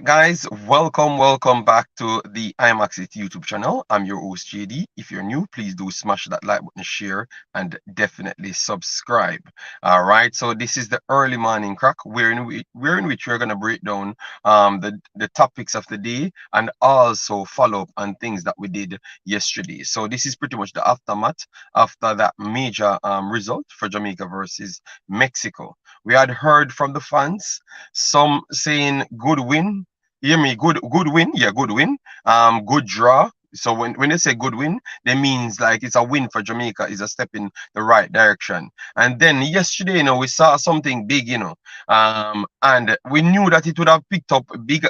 guys, welcome back to the Imaxit YouTube channel. I'm your host JD. If you're new, please do smash that like button, share, and definitely subscribe. All right, so this is the early morning crack, where in which we're gonna break down the topics of the day and also follow up on things that we did yesterday. So this is pretty much the aftermath after that major result for Jamaica versus Mexico. We had heard from the fans, some saying good win. Hear me, good win. Yeah, good win. Good draw. So when they say good win, that means like it's a win for Jamaica, is a step in the right direction. And then yesterday, we saw something big, and we knew that it would have picked up bigger.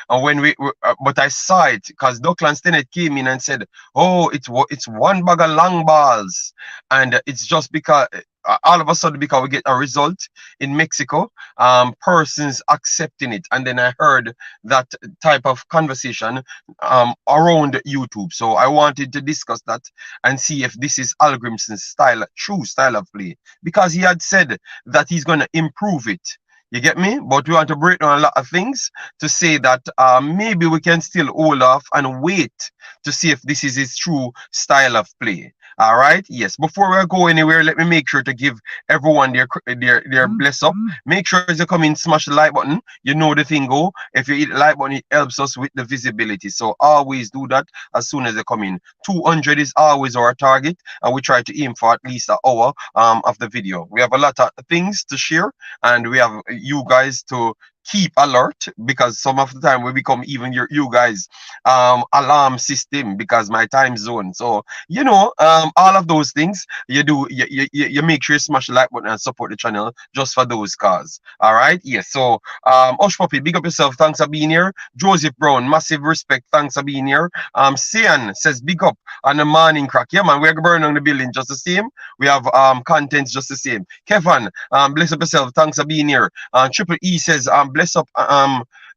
And but I saw it because Dockland Stennett came in and said, "Oh, it's one bag of long balls," and it's just because all of a sudden because we get a result in Mexico, persons accepting it, and then I heard that type of conversation around YouTube. So I wanted to discuss that and see if this is Hallgrimson's true style of play, because he had said that he's going to improve it. You get me? But we want to break down a lot of things to say that maybe we can still hold off and wait to see if this is his true style of play. All right. Yes. Before we go anywhere, let me make sure to give everyone their bless up. Make sure as you come in, smash the like button. You know the thing go. If you hit the like button, it helps us with the visibility. So always do that as soon as you come in. 200 is always our target, and we try to aim for at least an hour of the video. We have a lot of things to share, and we have you guys to keep alert, because some of the time we become even you guys alarm system because my time zone. So all of those things you make sure you smash the like button and support the channel just for those cause. All right. Yes. So Osh Puppy, big up yourself, thanks for being here. Joseph Brown, massive respect, thanks for being here. Sian says big up on the morning crack. Yeah man, we're burning on the building just the same. We have contents just the same. Kevin, bless up yourself, thanks for being here. Triple E says bless up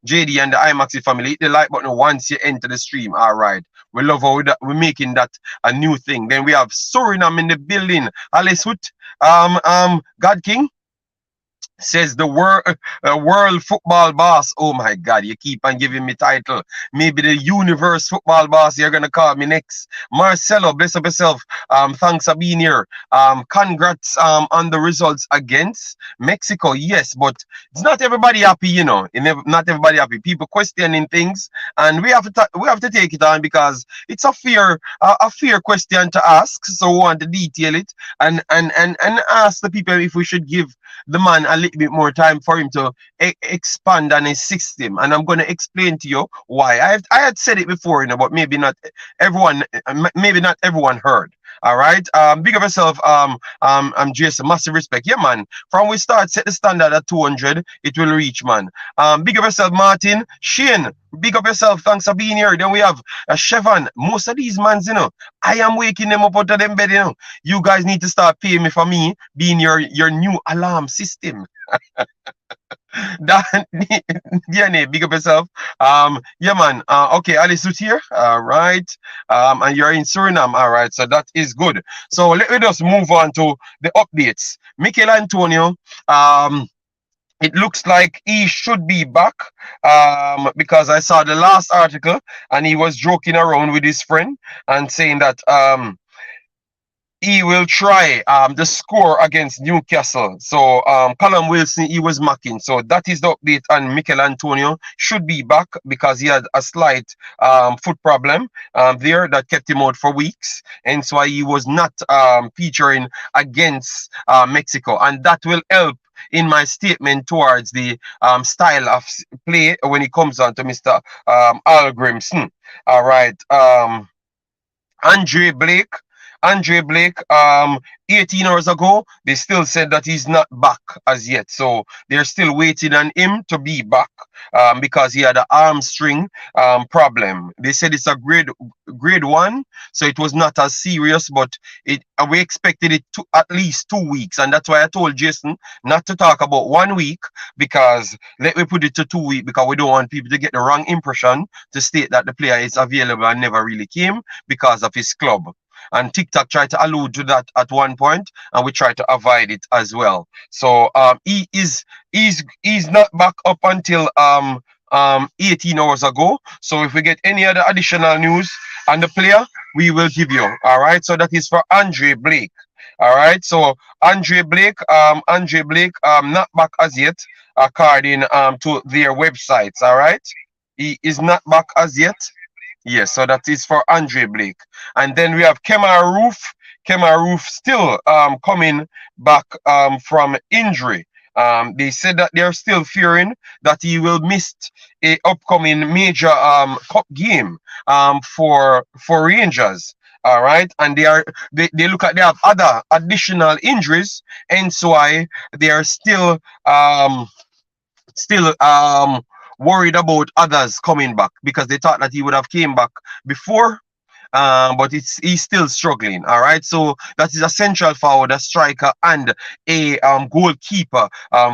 JD and the Imaxit family. Hit the like button once you enter the stream. All right. We love how we're making that a new thing. Then we have Suriname in the building. Alice Hood, God King says the world football boss. Oh my God, you keep on giving me title. Maybe the universe football boss, you're gonna call me next. Marcelo, bless up yourself. Thanks for being here. Congrats on the results against Mexico. Yes, but it's not everybody happy, not everybody happy. People questioning things, and we have to take it on because it's a fair question to ask. So we want to detail it and ask the people if we should give the man a little bit more time for him to expand on his system. And I'm going to explain to you why. I had said it before, but maybe not everyone heard. All right. Big up yourself. I'm Jason. Massive respect. Yeah, man. From we start, set the standard at 200. It will reach, man. Big up yourself, Martin. Shane. Big up yourself. Thanks for being here. Then we have Chevon. Most of these mans, I am waking them up out of them bed. You guys need to start paying me for me being your new alarm system. DNA, big up yourself. Yeah, man. Okay, Alice is here. All right. And you're in Suriname. All right. So that is good. So let me just move on to the updates. Michail Antonio. It looks like he should be back because I saw the last article and he was joking around with his friend and saying that he will try the score against Newcastle. So Callum Wilson, he was marking. So that is the update on Michail Antonio. Should be back because he had a slight foot problem there that kept him out for weeks. And so he was not featuring against Mexico. And that will help in my statement towards the style of play when it comes on to Mr. Hallgrimson. All right. Andre Blake, 18 hours ago, they still said that he's not back as yet. So they're still waiting on him to be back because he had an hamstring problem. They said it's a grade 1, so it was not as serious, but we expected it to at least 2 weeks. And that's why I told Jason not to talk about 1 week, because let me put it to 2 weeks, because we don't want people to get the wrong impression to state that the player is available and never really came because of his club. And TikTok tried to allude to that at one point, and we tried to avoid it as well. So he's not back up until 18 hours ago. So if we get any other additional news on the player, we will give you. All right. So that is for Andre Blake. All right. So Andre Blake, not back as yet, according to their websites. All right. He is not back as yet. Yes, so that is for Andre Blake. And then we have Kemar Roof. Kemar Roof still coming back from injury. They said that they're still fearing that he will miss a upcoming major cup game for Rangers. All right, and they look at they have other additional injuries, and so they are still worried about others coming back because they thought that he would have came back before, but he's still struggling. All right, so that is a central forward, a striker, and a goalkeeper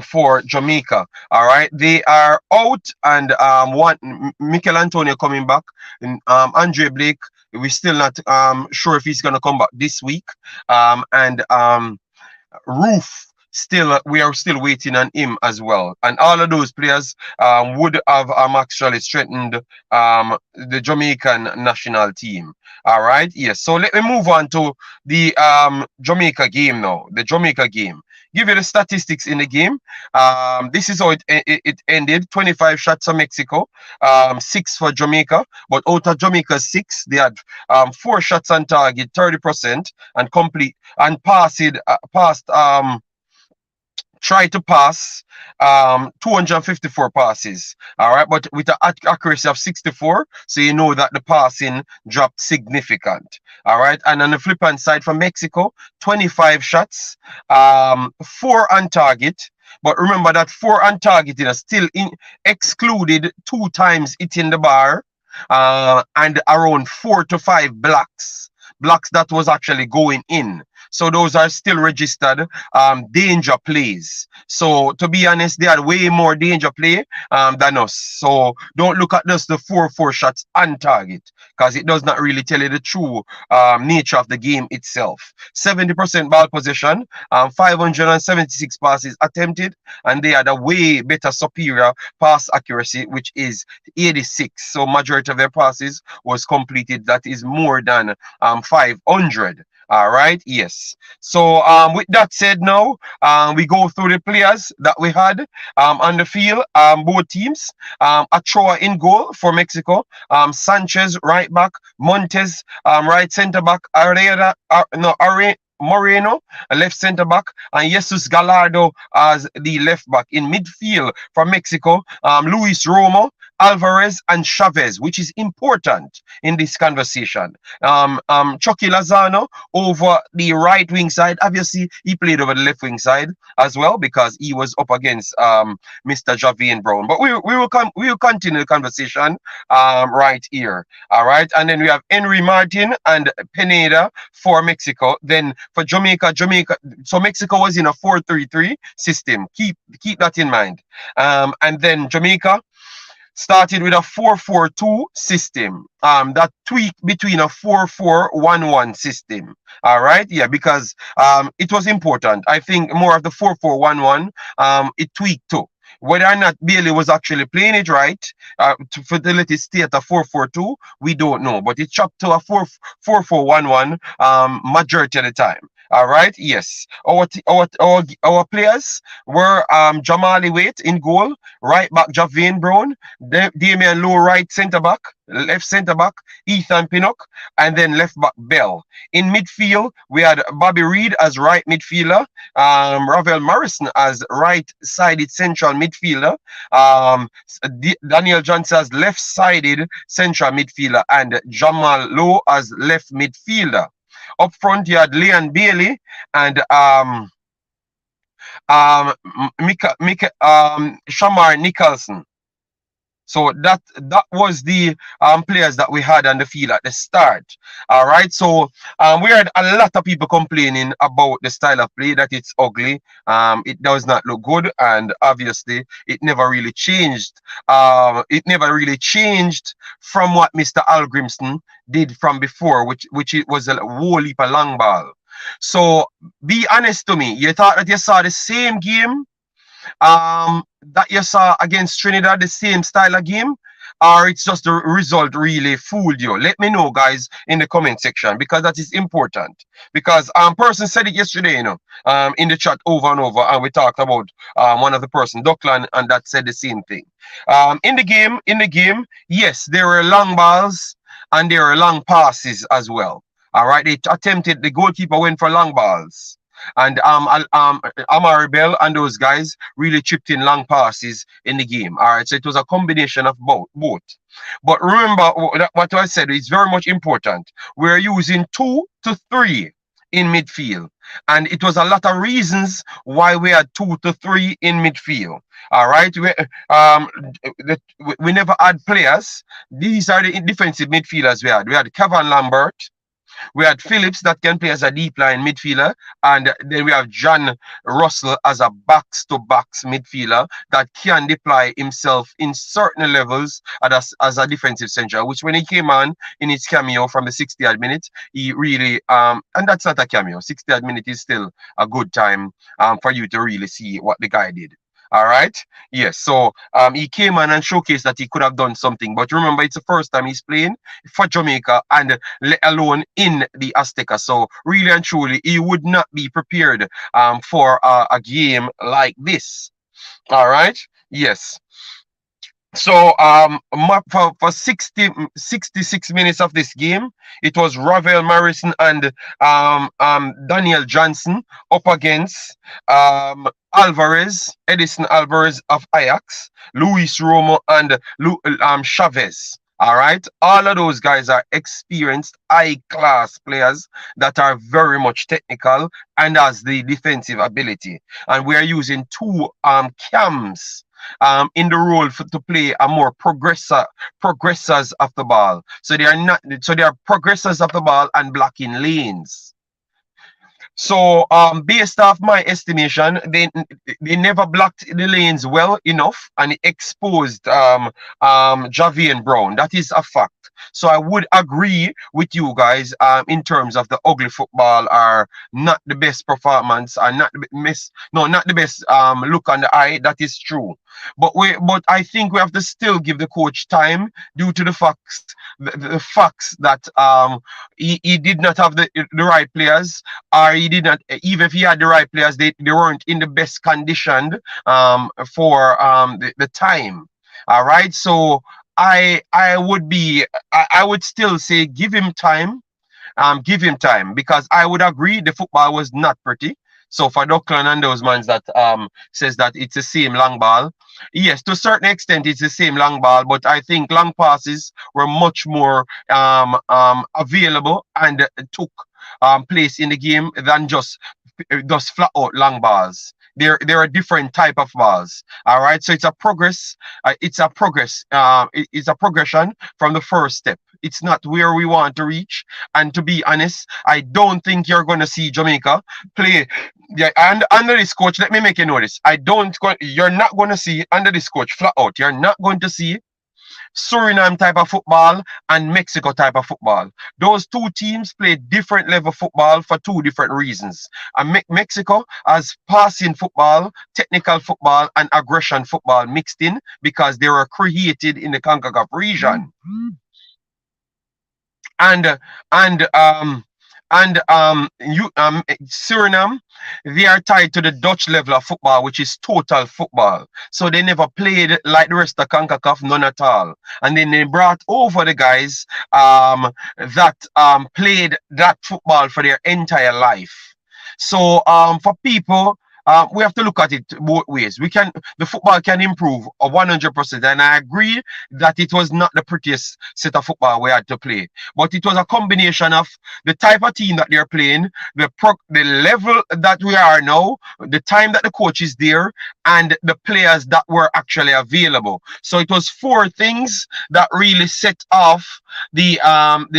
for Jamaica. All right, they are out, and one Michail Antonio coming back, and Andre Blake. We're still not sure if he's gonna come back this week, and Roof. Still, we are still waiting on him as well, and all of those players would have actually strengthened the Jamaican national team. All right, yes. So let me move on to the Jamaica game now. The Jamaica game. Give you the statistics in the game. This is how it ended. 25 shots for Mexico, 6 for Jamaica. But out of Jamaica's 6, they had 4 shots on target, 30%, and passed try to pass 254 passes. All right, but with an accuracy of 64, so you know that the passing dropped significant. All right, and on the flip hand side for Mexico, 25 shots, 4 on target. But remember that 4 on target is still excluded 2 times hitting the bar, and around 4 to 5 blocks that was actually going in. So those are still registered danger plays. So to be honest, they had way more danger play than us. So don't look at just the 4 shots on target, because it does not really tell you the true nature of the game itself. 70% ball possession, 576 passes attempted, and they had a way better superior pass accuracy, which is 86. So majority of their passes was completed. That is more than 500. All right, yes. So with that said, now we go through the players that we had on the field, both teams. Ochoa in goal for Mexico, Sanchez right back, Montes right centre back, Moreno, a left centre back, and Jesus Gallardo as the left back. In midfield for Mexico, Luis Romo, Alvarez, and Chavez, which is important in this conversation. Chucky Lozano over the right wing side. Obviously, he played over the left wing side as well because he was up against Mr. Javian Brown. But we will continue the conversation right here. All right, and then we have Henry Martin and Pineda for Mexico. Then for Jamaica. So Mexico was in a 4-3-3 system. Keep that in mind. And then Jamaica started with a 4-4-2 system. That tweak between a 4-4-1-1 system. All right, yeah, because it was important. I think more of the 4-4-1-1. It tweaked too. Whether or not Bailey was actually playing it right for the let it stay at a 4-4-2, we don't know. But it chopped to a 4-4-1-1 majority of the time. All right, yes. Our players were Jamali Waite in goal, right back Javian Brown, Damion Lowe right centre back, left centre back Ethan Pinnock, and then left back Bell. In midfield, we had Bobby Reid as right midfielder, Ravel Morrison as right-sided central midfielder, Daniel Johnson as left-sided central midfielder, and Jamal Lowe as left midfielder. Up front, you had Leon Bailey and Shamar Nicholson. So that was the players that we had on the field at the start. All right. So we had a lot of people complaining about the style of play, that it's ugly. It does not look good, and obviously it never really changed. It never really changed from what Mr. Hallgrimson did from before, which it was a whole heap of long ball. So be honest to me. You thought that you saw the same game that you saw against Trinidad, the same style of game, or it's just the result really fooled you? Let me know, guys, in the comment section, because that is important. Because person said it yesterday, in the chat over and over, and we talked about one of the person, Duckland, and that said the same thing. In the game, yes, there were long balls and there were long passes as well. All right, they attempted. The goalkeeper went for long balls, and Amari'i Bell and those guys really chipped in long passes in the game. All right, so it was a combination of both. But remember what I said is very much important. We're using 2 to 3 in midfield, and it was a lot of reasons why we had 2 to 3 in midfield. All right, we never had players. These are the defensive midfielders we had. We had Kevin Lambert. We had Phillips that can play as a deep line midfielder, and then we have John Russell as a backs-to-backs midfielder that can deploy himself in certain levels as a defensive central, which when he came on in his cameo from the 60th minute, he really, and that's not a cameo, 60th minute is still a good time for you to really see what the guy did. All right. Yes. So he came on and showcased that he could have done something. But remember, it's the first time he's playing for Jamaica, and let alone in the Azteca. So really and truly, he would not be prepared for a game like this. All right. Yes. So for 66 minutes of this game, it was Ravel Morrison and Daniel Johnson up against Edison Alvarez of Ajax, Luis Romo, and Chavez. All right, all of those guys are experienced, high-class players that are very much technical and has the defensive ability. And we are using 2 cams in the role to play a more progressors of the ball. So they are progressors of the ball and blocking lanes. So based off my estimation, they never blocked the lanes well enough, and it exposed Javian Brown. That is a fact. So I would agree with you guys in terms of the ugly football are not the best performance, and not the best look on the eye. That is true. But I think we have to still give the coach time due to the facts that he did not have the right players, or he did not, even if he had the right players, they weren't in the best condition for the time. All right, so I would still say give him time. Give him time, because I would agree the football was not pretty. So for Duckland and those mans that says that it's the same long ball, yes, to a certain extent it's the same long ball, but I think long passes were much more available and took place in the game than just flat out long balls. There are different type of balls. All right, so it's a progress. It's a progression from the first step. It's not where we want to reach. And to be honest, I don't think you're going to see Jamaica play. Yeah, and under this coach, let me make you notice. You're not going to see under this coach flat out. You're not going to see Suriname type of football and Mexico type of football. Those 2 teams play different level football for 2 different reasons. And Mexico has passing football, technical football, and aggression football mixed in because they were created in the Concacaf region. Suriname, they are tied to the Dutch level of football, which is total football. So they never played like the rest of CONCACAF, none at all. And then they brought over the guys that played that football for their entire life. So for people, we have to look at it both ways. The football can improve 100%, and I agree that it was not the prettiest set of football we had to play, but it was a combination of the type of team that they're playing, the level that we are now, the time that the coach is there, and the players that were actually available. So it was 4 things that really set off the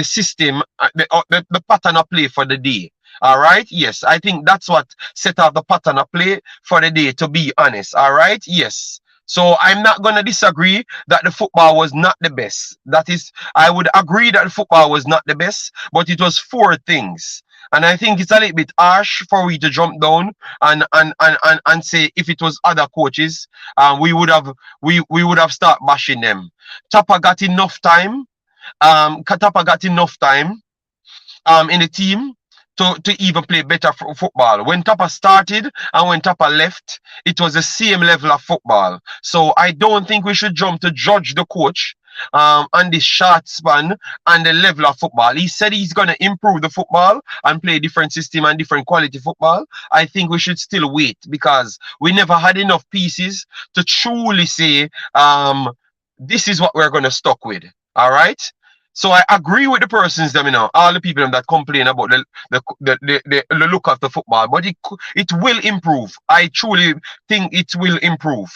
system, the pattern of play for the day. All right. Yes, I think that's what set off the pattern of play for the day, to be honest. All right. Yes. So I'm not going to disagree that the football was not the best. I would agree that the football was not the best, but it was 4 things. And I think it's a little bit harsh for we to jump down and say if it was other coaches, we would have we would have start bashing them. Tapa got enough time. Tapa got enough time in the team to even play better football. When Tapa started and when Tapa left, it was the same level of football. So I don't think we should jump to judge the coach on this short span and the level of football. He said he's going to improve the football and play different system and different quality football. I think we should still wait because we never had enough pieces to truly say this is what we're going to stuck with. All right. So I agree with the persons them, all the people that complain about the look of the football, but it will improve. I truly think it will improve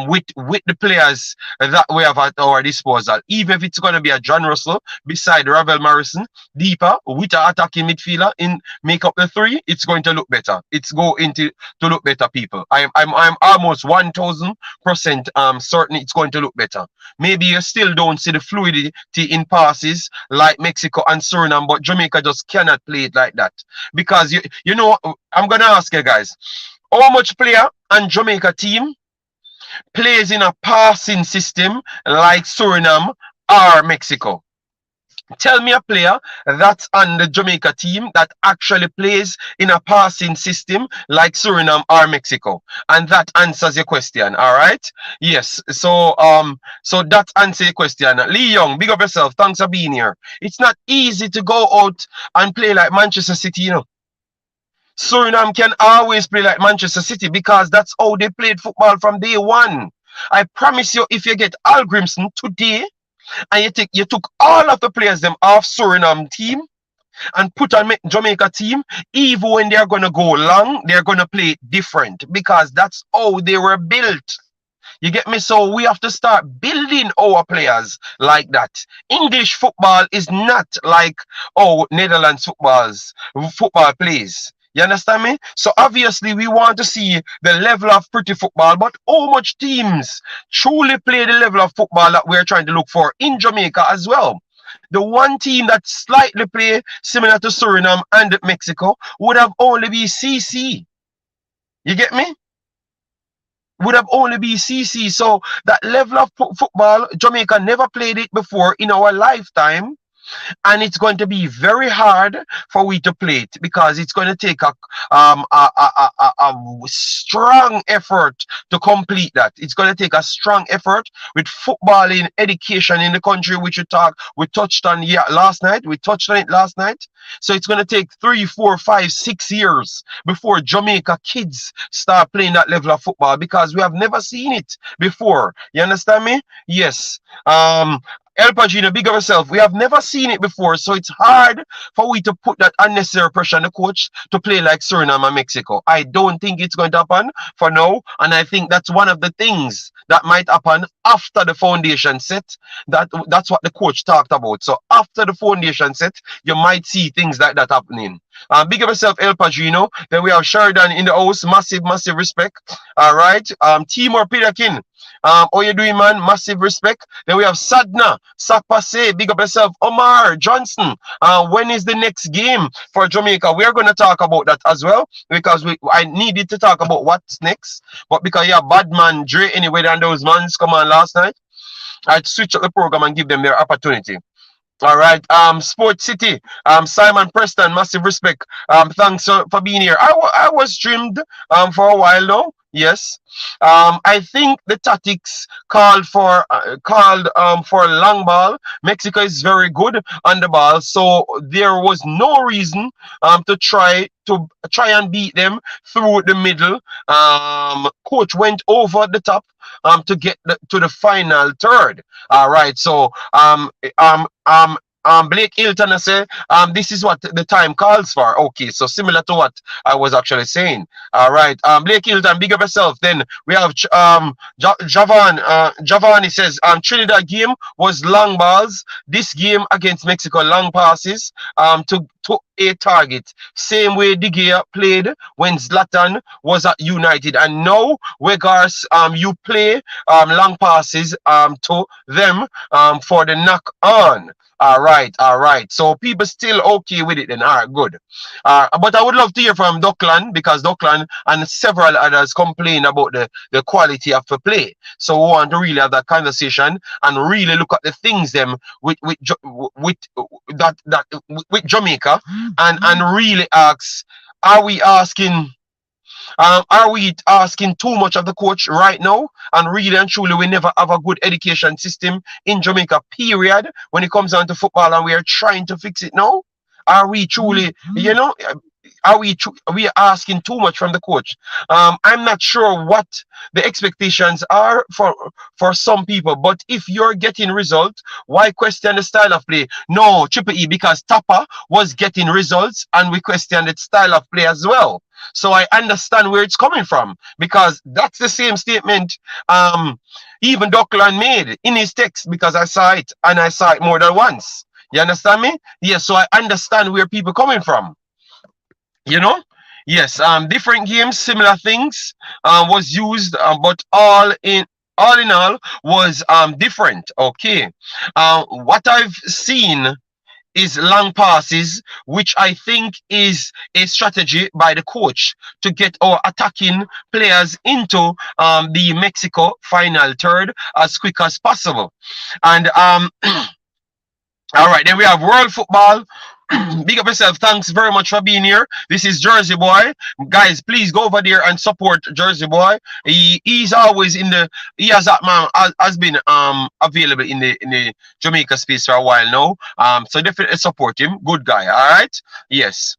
with the players that we have at our disposal. Even if it's going to be a John Russell beside Ravel Morrison, deeper with an attacking midfielder in make up the three, it's going to look better. It's going to look better, people. I'm almost 1000% certain it's going to look better. Maybe you still don't see the fluidity in passes like Mexico and Suriname, but Jamaica just cannot play it like that. Because you know, I'm gonna ask you guys, how much player and Jamaica team plays in a passing system like Suriname or Mexico? Tell me a player that's on the Jamaica team that actually plays in a passing system like Suriname or Mexico, and that answers your question. All right? Yes. So so that answers your question. Leigh Young, big up yourself. Thanks for being here. It's not easy to go out and play like Manchester City, Suriname can always play like Manchester City because that's how they played football from day one. I promise you, if you get Hallgrimson today, and you took all of the players them off Suriname team and put on Jamaica team, even when they're gonna go long, they're gonna play different because that's how they were built. You get me? So we have to start building our players like that. English football is not like Netherlands football plays. You understand me? So obviously we want to see the level of pretty football, but how much teams truly play the level of football that we're trying to look for in Jamaica as well? The one team that slightly play similar to Suriname and Mexico would have only be CC. You get me? Would have only be CC. So that level of football, Jamaica never played it before in our lifetime. And it's going to be very hard for we to play it because it's going to take a strong effort to complete that. It's going to take a strong effort with footballing education in the country, which we touched on last night. We touched on it last night. So it's going to take 3, 4, 5, 6 years before Jamaica kids start playing that level of football because we have never seen it before. You understand me? Yes. El Pagino, big of yourself. We have never seen it before, so it's hard for we to put that unnecessary pressure on the coach to play like Suriname and Mexico. I don't think it's going to happen for now, and I think that's one of the things that might happen after the foundation set. That's what the coach talked about. So after the foundation set, you might see things like that happening. Big of yourself, El Pagino. Then we have Sheridan in the house. Massive respect. All right. Timor Pidakin. How you doing, man? Massive respect. Then we have Sadna, Sakpase, big up yourself. Omar Johnson. When is the next game for Jamaica? We are going to talk about that as well because I needed to talk about what's next. But because Badman, Dre, anyway, and those mans come on last night, I'd switch up the program and give them their opportunity. All right, Sport City, Simon Preston, massive respect. Thanks for being here. I was streamed for a while now. Yes. I think the tactics called for long ball. Mexico is very good on the ball, so there was no reason to try and beat them through the middle. Coach went over the top to get to the final third. All right, so Blake Hilton has said this is what the time calls for. Okay, so similar to what I was actually saying. All right, Blake Hilton, big up yourself. Then we have Javan. He says Trinidad game was long balls. This game against Mexico, long passes to to a target. Same way De Gea played when Zlatan was at United. And now, Weghorst, you play long passes to them for the knock on. All right, all right. So people still okay with it then. All right, good. But I would love to hear from Duckland because Duckland and several others complain about the quality of the play. So we want to really have that conversation and really look at the things them with with Jamaica and really ask, are we asking too much of the coach right now? And really and truly, we never have a good education system in Jamaica, period, when it comes down to football, and we are trying to fix it now? Are we truly, you know, are we asking too much from the coach? I'm not sure what the expectations are for some people, but if you're getting results, why question the style of play? No, Triple E, because Tapper was getting results and we question the style of play as well. So I understand where it's coming from, because that's the same statement even Duckland made in his text, because I saw it and I saw it more than once. You understand me? Yes, so I understand where people coming from. You know? Yes, different games, similar things was used, but all in all was different. Okay. What I've seen is long passes, which I think is a strategy by the coach to get our attacking players into the Mexico final third as quick as possible. And all right, then we have world football. Big up yourself. Thanks very much for being here. This is Jersey Boy. Guys, please go over there and support Jersey Boy. He's always in the that man has been available in the Jamaica space for a while now. So definitely support him. Good guy, all right? Yes.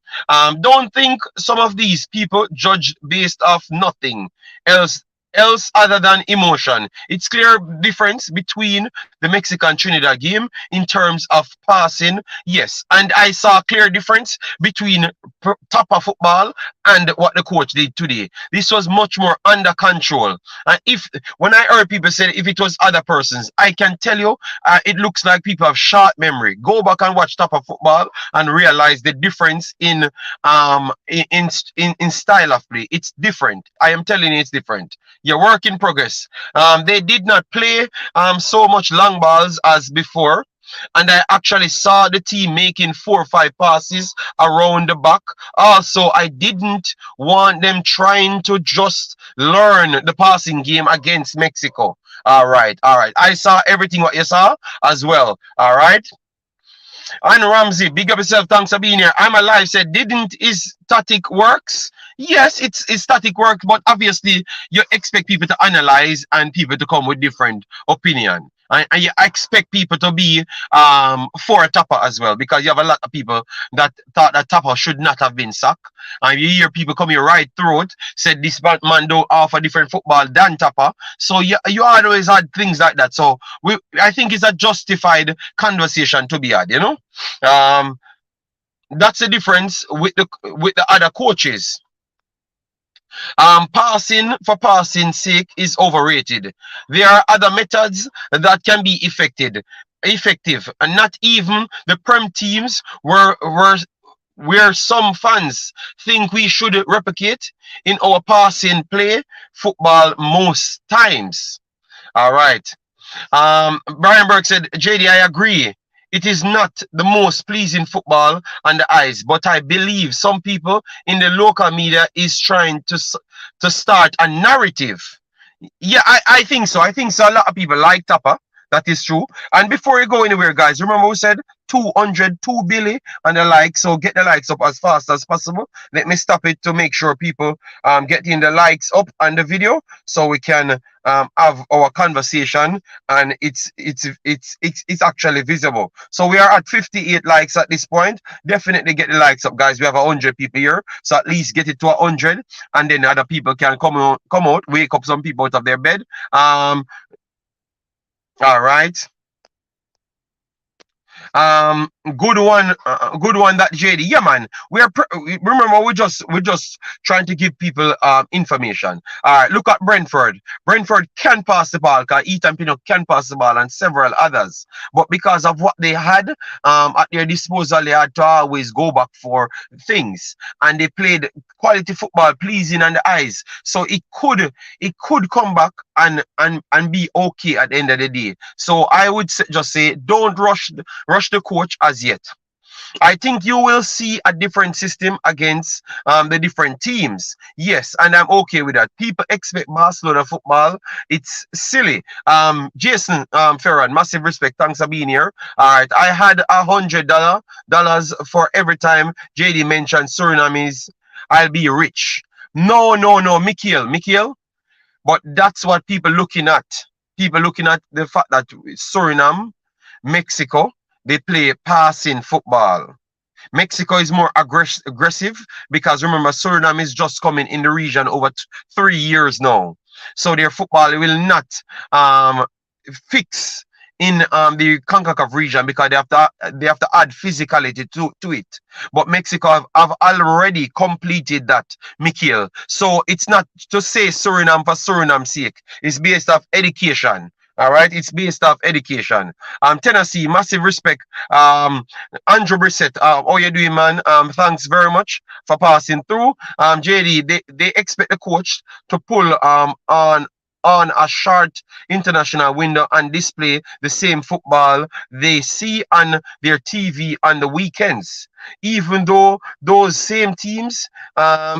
Don't think some of these people judge based off nothing else other than emotion. It's clear difference between the Mexican Trinidad game in terms of passing, yes, and I saw a clear difference between Tapa football and what the coach did today. This was much more under control. And when I heard people say if it was other persons, I can tell you it looks like people have short memory. Go back and watch Tapa football and realize the difference in style of play. It's different. I am telling you, it's different. Your work in progress. They did not play so much long balls as before. And I actually saw the team making 4 or 5 passes around the back. Also, I didn't want them trying to just learn the passing game against Mexico. All right, all right. I saw everything what you saw as well. All right. And Ramsey, big up yourself. Thanks for being here. I'm alive. Said, didn't is static works? Yes, it's static work, but obviously you expect people to analyze and people to come with different opinion. And you expect people to be for Tapper as well, because you have a lot of people that thought that Tapper should not have been sacked. And you hear people coming right through it, said this man don't offer different football than Tapper. So you always had things like that. So I think it's a justified conversation to be had, you know. That's the difference with the other coaches. Passing for passing sake is overrated. There are other methods that can be effective, and not even the Prem teams where some fans think we should replicate in our passing play football most times. All right. Brian Burke said, JD, I agree. It is not the most pleasing football on the eyes, but I believe some people in the local media is trying to start a narrative. Yeah, I think so. I think so. A lot of people like Tapper. That is true. And before you go anywhere, guys, remember we said 202 Billy and the likes. So get the likes up as fast as possible. Let me stop it to make sure people getting the likes up on the video so we can have our conversation and it's actually visible. So we are at 58 likes at this point. Definitely get the likes up, guys. We have 100 people here, so at least get it to 100, and then other people can come out, wake up some people out of their bed. All right. Good one. That JD. Yeah, man. Remember we're just trying to give people information. All right. Look at Brentford. Brentford can pass the ball. Cause Ethan Pinnock can pass the ball, and several others. But because of what they had at their disposal, they had to always go back for things, and they played quality football, pleasing on the eyes. So it could come back and be okay at the end of the day. So I would just say don't rush the coach as yet. I think you will see a different system against the different teams. Yes, and I'm okay with that. People expect Barcelona football. It's silly. Jason Ferran, massive respect. Thanks for being here. All right, I had $100 for every time JD mentioned Suriname. I'll be rich. No, Micheal. But that's what people looking at. People looking at the fact that Suriname, Mexico, they play passing football. Mexico is more aggressive because remember Suriname is just coming in the region over 3 years now, so their football will not um, fix in the Concacaf region because they have to add physicality to it. But Mexico have already completed that, Micheal. So it's not to say Suriname for Suriname's sake. It's based off education. All right, it's based off education. Tennessee, massive respect. Andrew Brissett, how you doing, man? Thanks very much for passing through. JD, they expect the coach to pull on a short international window and display the same football they see on their TV on the weekends. Even though those same teams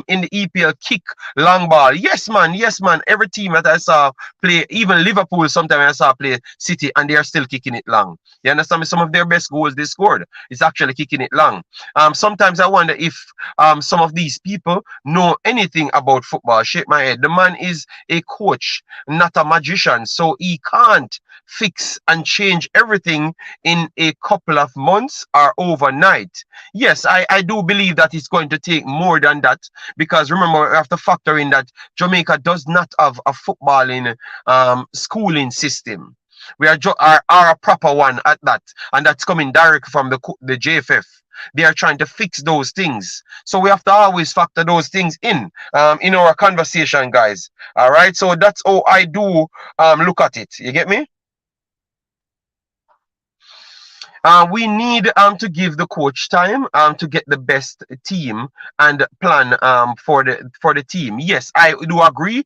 in the EPL kick long ball. Yes, man. Every team that I saw play, even Liverpool, sometimes I saw play City, and they are still kicking it long. You understand me? Some of their best goals they scored is actually kicking it long. Sometimes I wonder if some of these people know anything about football. Shake my head. The man is a coach, not a magician, so he can't fix and change everything in a couple of months or overnight. Yes, I do believe that it's going to take more than that because remember, we have to factor in that Jamaica does not have a footballing schooling system. We are a proper one at that, and that's coming direct from the JFF. They are trying to fix those things. So we have to always factor those things in our conversation, guys. All right. So that's how I do look at it. You get me? We need to give the coach time to get the best team and plan for the team. Yes, I do agree.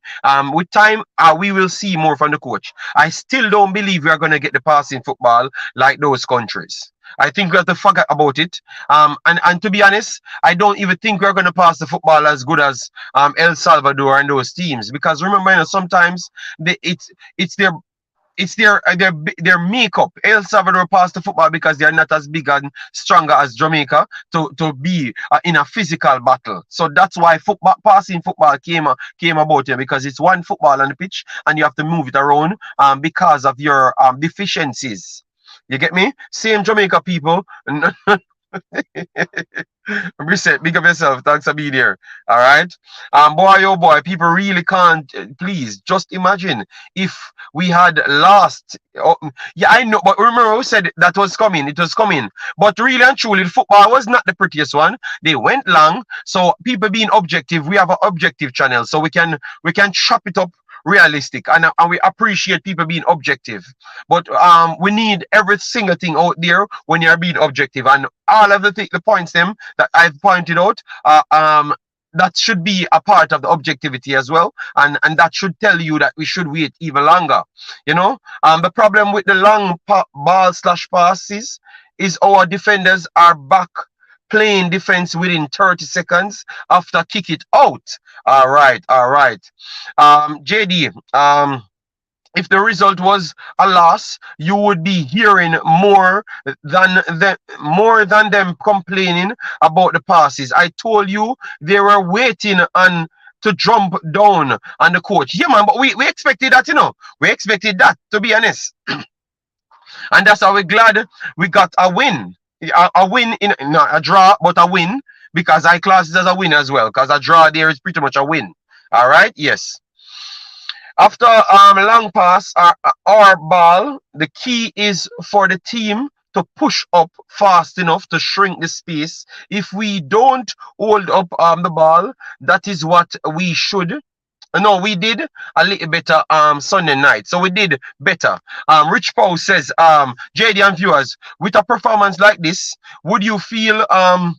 With time, we will see more from the coach. I still don't believe we are going to get the passing football like those countries. I think we have to forget about it. And to be honest, I don't even think we're going to pass the football as good as El Salvador and those teams because remember, sometimes it's their their makeup. El Salvador passed the football because they are not as big and stronger as Jamaica to be in a physical battle. So that's why passing football came about here because it's one football on the pitch and you have to move it around because of your deficiencies. You get me? Same Jamaica people. Reset, big up yourself. Thanks for being here. All right. Boy, oh boy, people really can't. Please, just imagine if we had lost. Oh, yeah, I know, but remember who said that was coming? It was coming. But really and truly, the football was not the prettiest one. They went long. So people being objective, we have an objective channel, so we can chop it up realistic and we appreciate people being objective, but we need every single thing out there when you're being objective, and all of the points them that I've pointed out that should be a part of the objectivity as well, and that should tell you that we should wait even longer. The problem with the long ball slash passes is our defenders are back playing defense within 30 seconds after kick it out. All right. JD, if the result was a loss, you would be hearing more than them complaining about the passes. I told you they were waiting on to jump down on the coach. Yeah, man, but we expected that, We expected that, to be honest. And that's how we're glad we got a win. A win in not a draw, but a win, because I class it as a win as well, because a draw there is pretty much a win. All right, yes. After long pass or ball, the key is for the team to push up fast enough to shrink the space. If we don't hold up the ball, that is what we should. No, we did a little better Sunday night. So we did better. Rich Paul says, JD and viewers, with a performance like this, would you feel the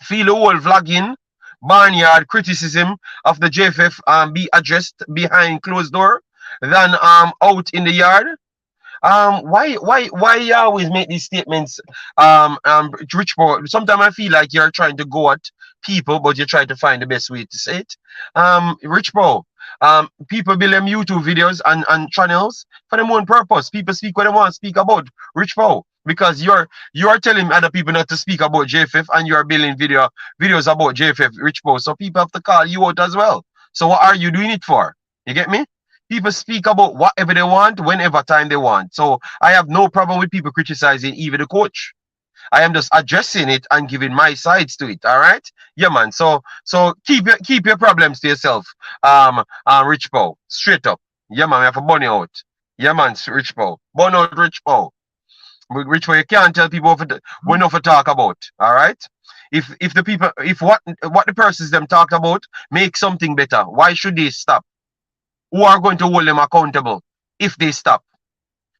whole vlogging barnyard criticism of the JFF be addressed behind closed door than out in the yard? Why you always make these statements, Rich Paul? Sometimes I feel like you're trying to go at people, but you're trying to find the best way to say it. Rich Paul, people build them YouTube videos and channels for their own purpose. People speak what they want to speak about. Rich Paul, because you're telling other people not to speak about JFF, and you're building videos about JFF, Rich Paul. So people have to call you out as well. So what are you doing it for? You get me? People speak about whatever they want, whenever time they want. So I have no problem with people criticizing even the coach. I am just addressing it and giving my sides to it. All right, yeah, man. So keep your problems to yourself. Rich Paul, straight up. Yeah, man. We have a bunny out. Yeah, man. Rich Paul, burn out, Rich Paul. Rich Paul, you can't tell people what enough to talk about. All right. If what the persons them talk about make something better, why should they stop? Who are going to hold them accountable if they stop?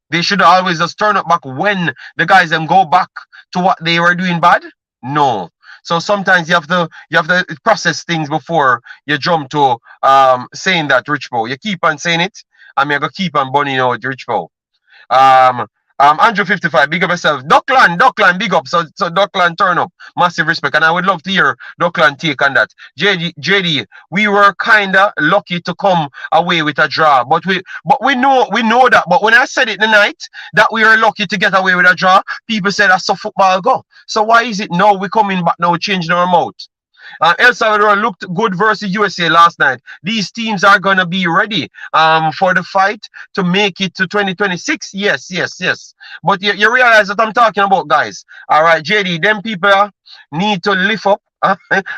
They should always just turn up back when the guys them go back to what they were doing bad. No. So sometimes you have to process things before you jump to saying that, Rich Paul. You keep on saying it, and I'm gonna keep on burning out, Rich Paul. Andrew 55, big up yourself. Duckland, big up. So Duckland turn up. Massive respect. And I would love to hear Duckland take on that. JD, we were kinda lucky to come away with a draw. But we know that. But when I said it tonight that we were lucky to get away with a draw, people said that's how football go. So why is it now we coming back now changing our mouth? El Salvador looked good versus USA last night. These teams are going to be ready for the fight to make it to 2026. Yes. But you realize that I'm talking about, guys. All right, JD, them people need to lift up.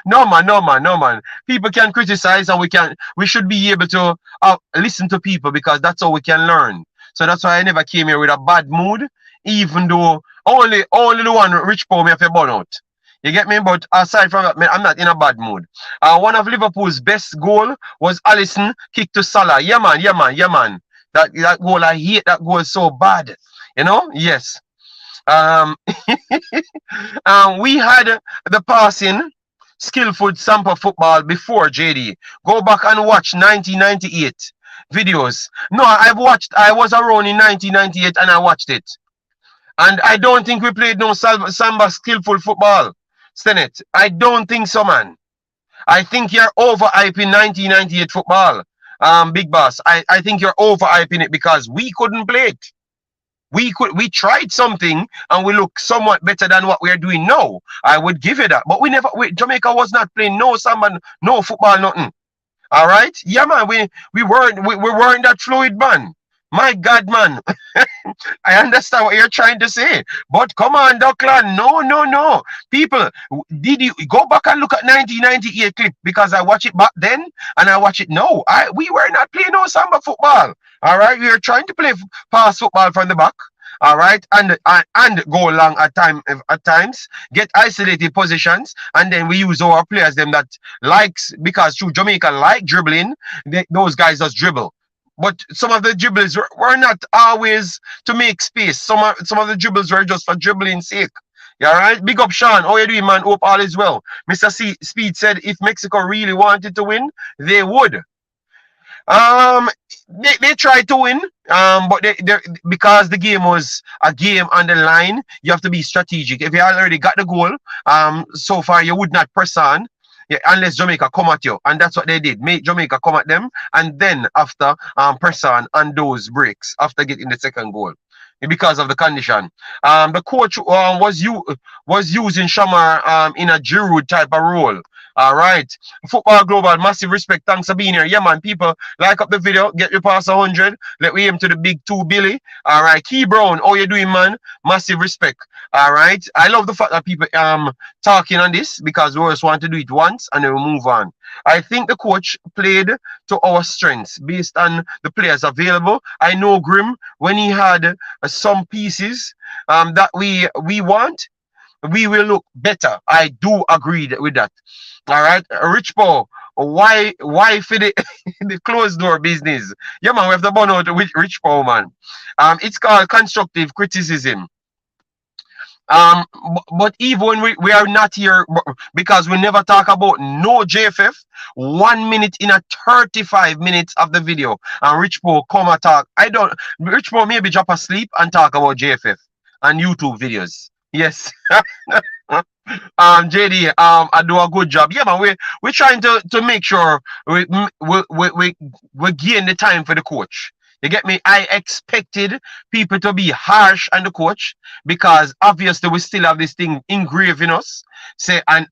No, man. People can criticize, and we should be able to listen to people, because that's how we can learn. So that's why I never came here with a bad mood, even though only the one Rich Paul may have a burnout. You get me? But aside from that, man, I'm not in a bad mood. One of Liverpool's best goal was Alisson kick to Salah. Yeah, man. That goal, I hate that goal so bad. You know? Yes. We had the passing, skillful sample football before, JD. Go back and watch 1998 videos. No, I was around in 1998 and I watched it. And I don't think we played no samba skillful football. Stennett, I don't think so, man. I think you're overhyping 1998 football, Big Boss. I think you're overhyping it, because we couldn't play it. We tried something and we look somewhat better than what we're doing now. I would give it that. But Jamaica was not playing no samba, no football, nothing. All right? Yeah, man, we weren't that fluid, man. My God, man. I understand what you're trying to say. But come on, Duckland. No. People, did you go back and look at 1998 clip? Because I watched it back then and I watch it now. We were not playing no samba football. All right? We were trying to play pass football from the back. All right, and go along at times, get isolated positions, and then we use our players them that likes, because through Jamaica like dribbling, those guys just dribble. But some of the dribbles were not always to make space. Some of the dribbles were just for dribbling sake. Yeah, all right. Big up, Sean. How you doing, man? Hope all is well. Mr. Speed said if Mexico really wanted to win, they would. They tried to win, but they because the game was a game on the line, you have to be strategic. If you already got the goal, so far you would not press on. Yeah, unless Jamaica come at you, and that's what they did. Make Jamaica come at them, and then after press on those breaks after getting the second goal, because of the condition. The coach was using Shamar in a Giroud type of role. All right. Football Global, massive respect. Thanks for being here. Yeah, man. People, like up the video. Get your past 100. Let we aim to the big 2 Billy. All right. Key Brown, how you doing, man? Massive respect. All right. I love the fact that people talking on this because we always want to do it once and then we move on. I think the coach played to our strengths based on the players available. I know Grim, when he had some pieces that we want, we will look better. I do agree with that. All right, Rich Paul, why for the the closed door business? Yeah, man, we have to burn out with Rich Paul, man. It's called constructive criticism. But even when we are not here because we never talk about no JFF, 1 minute in a 35 minutes of the video, and Rich Paul come and talk. Rich Paul maybe drop asleep and talk about JFF and YouTube videos. Yes. JD, I do a good job. Yeah, man, we're trying to make sure we gain the time for the coach. You get me? I expected people to be harsh on the coach because obviously we still have this thing engraved in us. Say and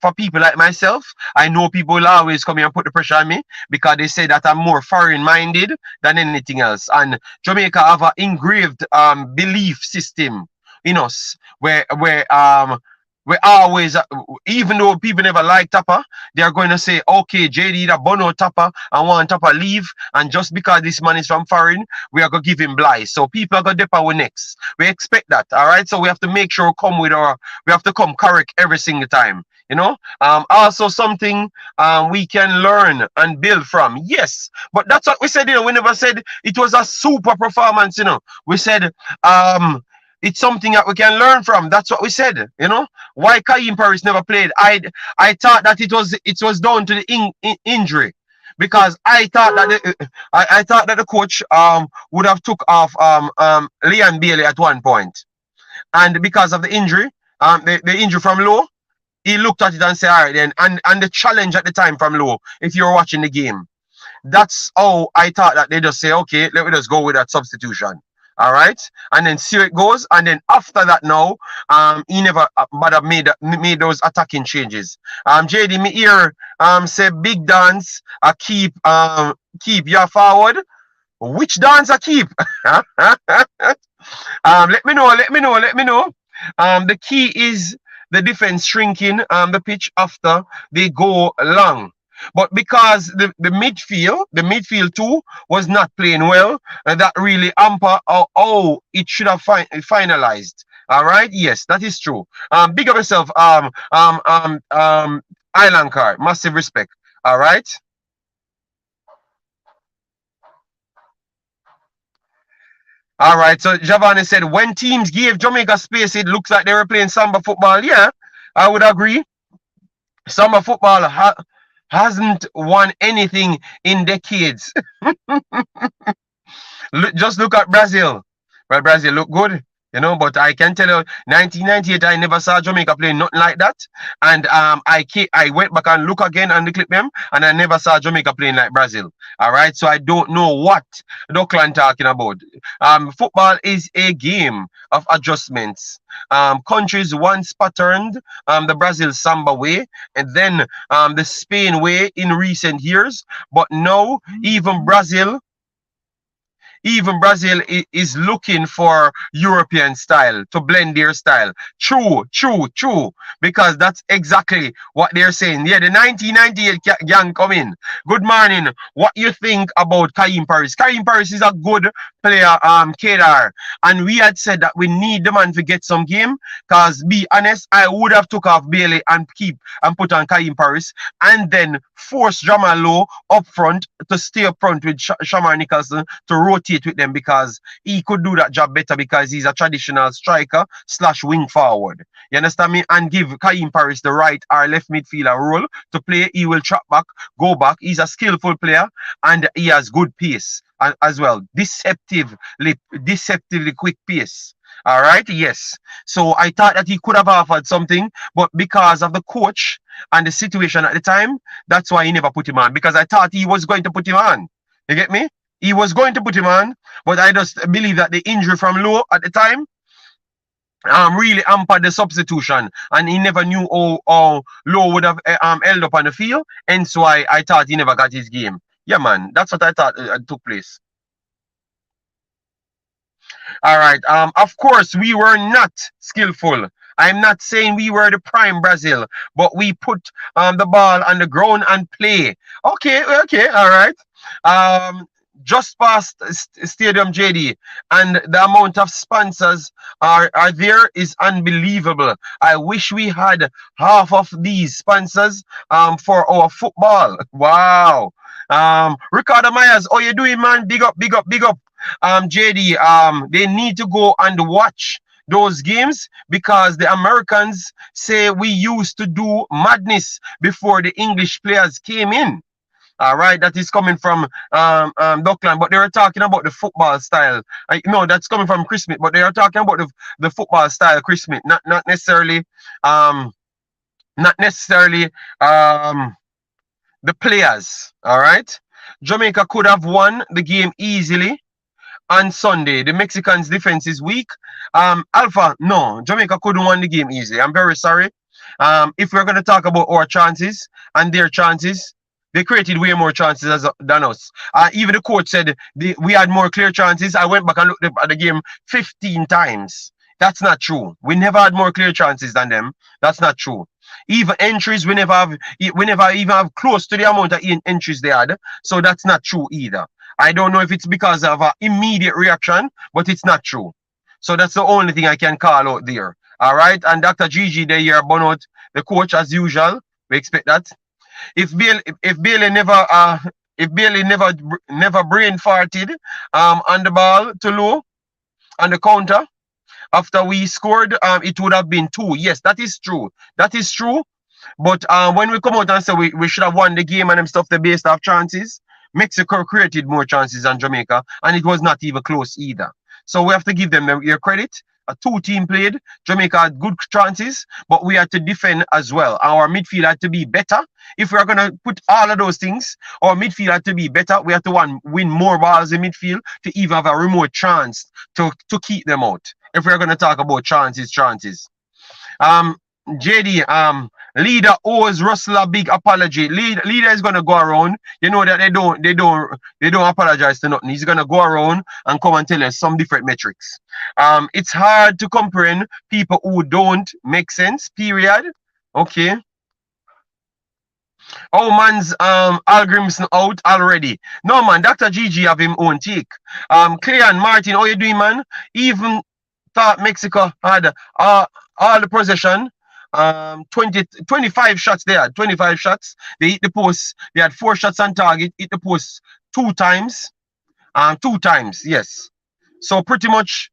for people like myself, I know people will always come here and put the pressure on me because they say that I'm more foreign-minded than anything else. And Jamaica have an engraved belief system in us where we always, even though people never like Tapper, they are going to say, okay, JD, that Bono Tapper, and want Tapper leave, and just because this man is from foreign, we are going to give him Bly. So people are going to dip our necks. We expect that, all right? So we have to make sure we have to come correct every single time, you know? Also something we can learn and build from. Yes, but that's what we said, you know, we never said it was a super performance, you know. We said, it's something that we can learn from. That's what we said, you know. Why Kasey Paris never played? I thought that it was down to the injury, because I thought that I thought that the coach would have took off Leigh and Bailey at one point, and because of the injury, the injury from Lowe, he looked at it and said, all right then, and the challenge at the time from Lowe, if you're watching the game, that's how I thought that they just say, okay, let me just go with that substitution. All right, and then see how it goes, and then after that now, he never but made those attacking changes. JD, me here say big dance, keep you forward. Which dance I keep? Let me know. The key is the defense shrinking the pitch after they go long. But because the midfield too was not playing well, and that really hamper how it should have finalized. All right, yes, that is true. Big up yourself, Island Car, massive respect. All right. All right, so Giovanni said when teams gave Jamaica space, it looks like they were playing samba football. Yeah, I would agree. Samba football hasn't won anything in decades. Just look at Brazil. Well, Brazil look good, you know, but I can tell you, 1998, I never saw Jamaica play nothing like that. And I went back and look again and clip them, and I never saw Jamaica playing like Brazil. All right, so I don't know what Duckland talking about. Football is a game of adjustments. Countries once patterned the Brazil samba way, and then the Spain way in recent years, but now even Brazil is looking for European style to blend their style. True. Because that's exactly what they're saying. Yeah, the 1998 gang come in. Good morning. What you think about Kasey Paris? Kasey Paris is a good player, Kedar. And we had said that we need the man to get some game. Because, be honest, I would have took off Bailey and put on Kasey Paris. And then force Damion Lowe up front to stay up front with Shamar Nicholson to rotate with them, because he could do that job better because he's a traditional striker / wing forward. You understand me? And give Kasey Paris the right or left midfielder role to play. He will trap back, go back. He's a skillful player and he has good pace as well. Deceptively quick pace. All right, yes. So I thought that he could have offered something, but because of the coach and the situation at the time, that's why he never put him on, because I thought he was going to put him on. You get me? He was going to put him on, but I just believe that the injury from Lowe at the time really hampered the substitution, and he never knew how Lowe would have held up on the field. Hence why I thought he never got his game. Yeah, man, that's what I thought took place. All right. Of course, we were not skillful. I'm not saying we were the prime Brazil, but we put the ball on the ground and play. Okay, okay, all right. Um, just past Stadium JD, and the amount of sponsors are there is unbelievable. I wish we had half of these sponsors for our football. Wow. Ricardo Myers, how you doing, man? Big up, big up, big up. JD, they need to go and watch those games because the Americans say we used to do madness before the English players came in. All right, that is coming from Duckland, but they were talking about the football style. No, that's coming from Chris Smith, but they are talking about the football style, Chris Smith, not necessarily not necessarily the players. All right, Jamaica could have won the game easily on Sunday. The Mexicans' defense is weak. Alpha, no, Jamaica couldn't win the game easily. I'm very sorry. If we're going to talk about our chances and their chances, they created way more chances than us. Even the coach said we had more clear chances. I went back and looked at the game 15 times. That's not true. We never had more clear chances than them. That's not true. Even entries, we never even have close to the amount of entries they had. So that's not true either. I don't know if it's because of an immediate reaction, but it's not true. So that's the only thing I can call out there. All right. And Dr. Gigi, they here burn out the coach as usual. We expect that. If Bailey never brain farted on the ball to Lowe on the counter after we scored, it would have been 2. Yes, that is true. That is true. But when we come out and say we should have won the game and them stuff, the based off chances, Mexico created more chances than Jamaica, and it was not even close either. So we have to give them their credit. A 2-team played. Jamaica had good chances, but we had to defend as well. Our midfield had to be better. If we're going to put all of those things, our midfield had to be better. We had to win more balls in midfield to even have a remote chance to keep them out. If we're going to talk about chances. JD, leader owes Russell a big apology. Leader is gonna go around. You know that they don't apologize to nothing. He's gonna go around and come and tell us some different metrics. It's hard to comprehend people who don't make sense. Period. Okay. Oh man's Hallgrimson out already. No man, Dr. Gigi have him own take. Clean Martin, how you doing, man? Even thought Mexico had all the possession. 25 shots they had. 25 shots. They hit the post. They had 4 shots on target. Hit the post 2 times. 2 times, yes. So pretty much,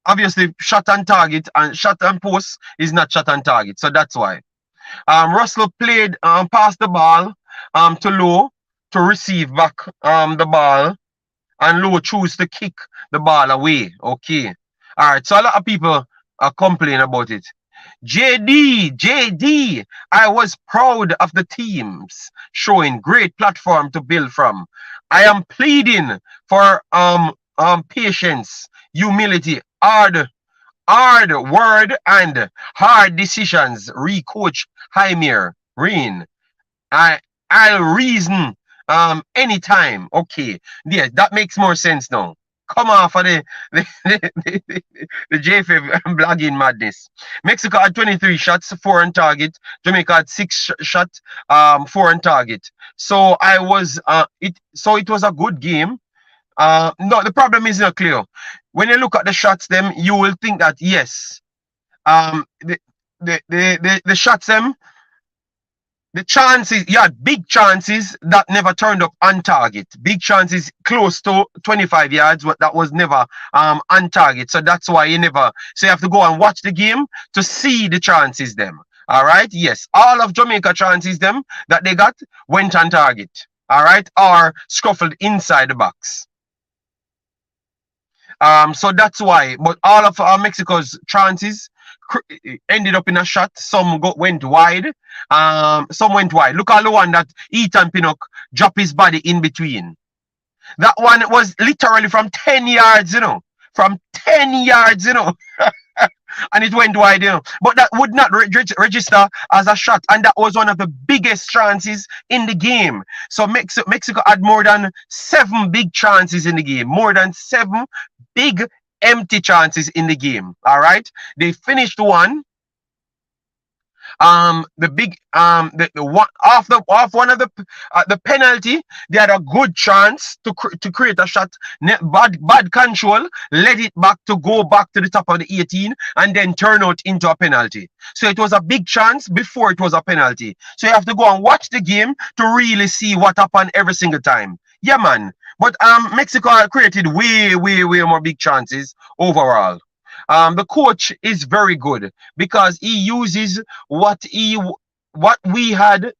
obviously, shot on target and shot on post is not shot on target. So that's why. Russell played passed the ball to Lowe to receive back the ball, and Lowe chose to kick the ball away. Okay. All right. So a lot of people are complaining about it. JD, I was proud of the teams showing great platform to build from. I am pleading for patience, humility, hard word and hard decisions. Recoach Jaime Reid. I'll reason anytime. Okay. Yeah, that makes more sense now. Come off of the JFF blogging madness. Mexico had 23 shots, 4 on target. Jamaica had 6 shots, 4 on target. So it was a good game. No, the problem is not clear. When you look at the shots, them you will think that yes, the shots them. The chances, yeah, big chances that never turned up on target. Big chances close to 25 yards, but that was never on target. So that's why you have to go and watch the game to see the chances them. All right, yes, all of Jamaica chances them that they got went on target. All right, or scuffled inside the box. So that's why. But all of Mexico's chances ended up in a shot. Some went wide. Some went wide. Look at the one that Ethan Pinnock dropped his body in between. That one was literally from 10 yards, From 10 yards, and it went wide, But that would not register as a shot, and that was one of the biggest chances in the game. So Mexico had more than 7 big chances in the game, more than 7 big empty chances in the game. All right, they finished one. The one off one of the penalty, they had a good chance to create a shot. Bad control led it back to go back to the top of the 18 and then turn out into a penalty. So it was a big chance before it was a penalty. So you have to go and watch the game to really see what happened every single time. Yeah, man. But Mexico created way more big chances overall. The coach is very good because he uses what we had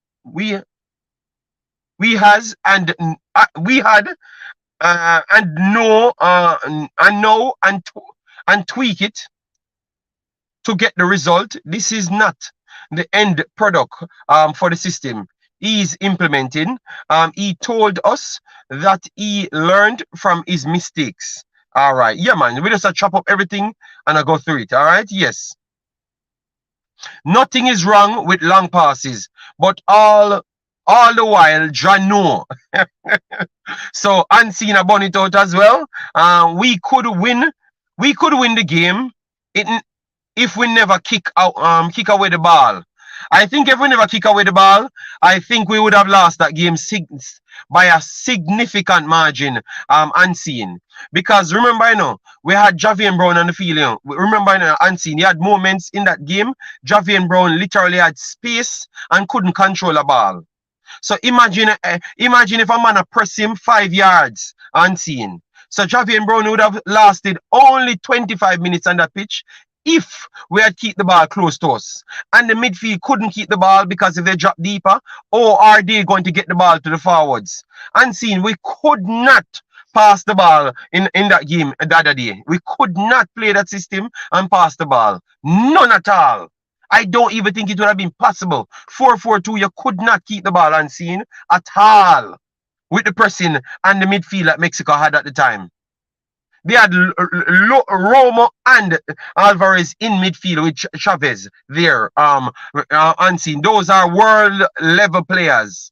and know and tweak it to get the result. This is not the end product for the system he's implementing. He told us that he learned from his mistakes. All right. Yeah, man. We just chop up everything and I go through it. All right. Yes. Nothing is wrong with long passes, but all the while, Jano. So unseen a bonnet out as well. We could win the game if we never kick away the ball. I think if we never kick away the ball, I think we would have lost that game by a significant margin, unseen. Because remember, we had Javian Brown on the field. Remember, unseen. He had moments in that game. Javian Brown literally had space and couldn't control the ball. So imagine if a man press him 5 yards unseen. So Javian Brown would have lasted only 25 minutes on that pitch if we had keep the ball close to us. And the midfield couldn't keep the ball because if they drop deeper, or are they going to get the ball to the forwards? Unseen, we could not pass the ball in that game the other day. We could not play that system and pass the ball. None at all. I don't even think it would have been possible. 4-4-2, you could not keep the ball unseen at all with the pressing and the midfield that Mexico had at the time. They had Romo and Alvarez in midfield with Chavez there, unseen. Those are world level players.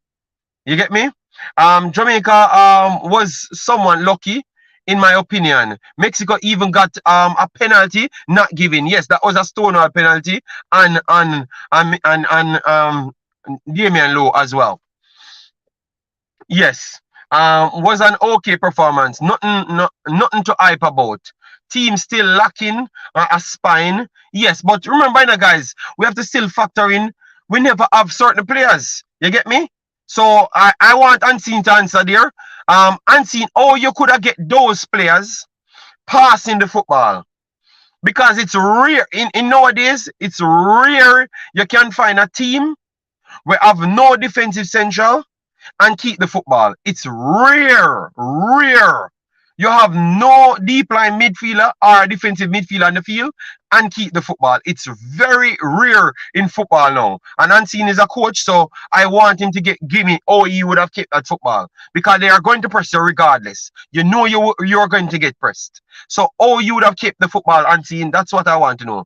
You get me? Jamaica was somewhat lucky, in my opinion. Mexico even got a penalty not given. Yes, that was a Stonewall penalty and Damion Lowe as well. Yes. Was an okay performance. Nothing to hype about. Team still lacking a spine. Yes, but remember, guys, we have to still factor in. We never have certain players. You get me? So I want Unseen to answer there. Unseen, you could have get those players passing the football. Because it's rare. In nowadays, it's rare you can find a team where have no defensive central and keep the football. It's rare. You have no deep line midfielder or defensive midfielder on the field and keep the football. It's very rare in football now. And Unseen is a coach, so I want him to give me he would have kept that football. Because they are going to press you regardless. You know you're going to get pressed. So you would have kept the football, Unseen. That's what I want to know.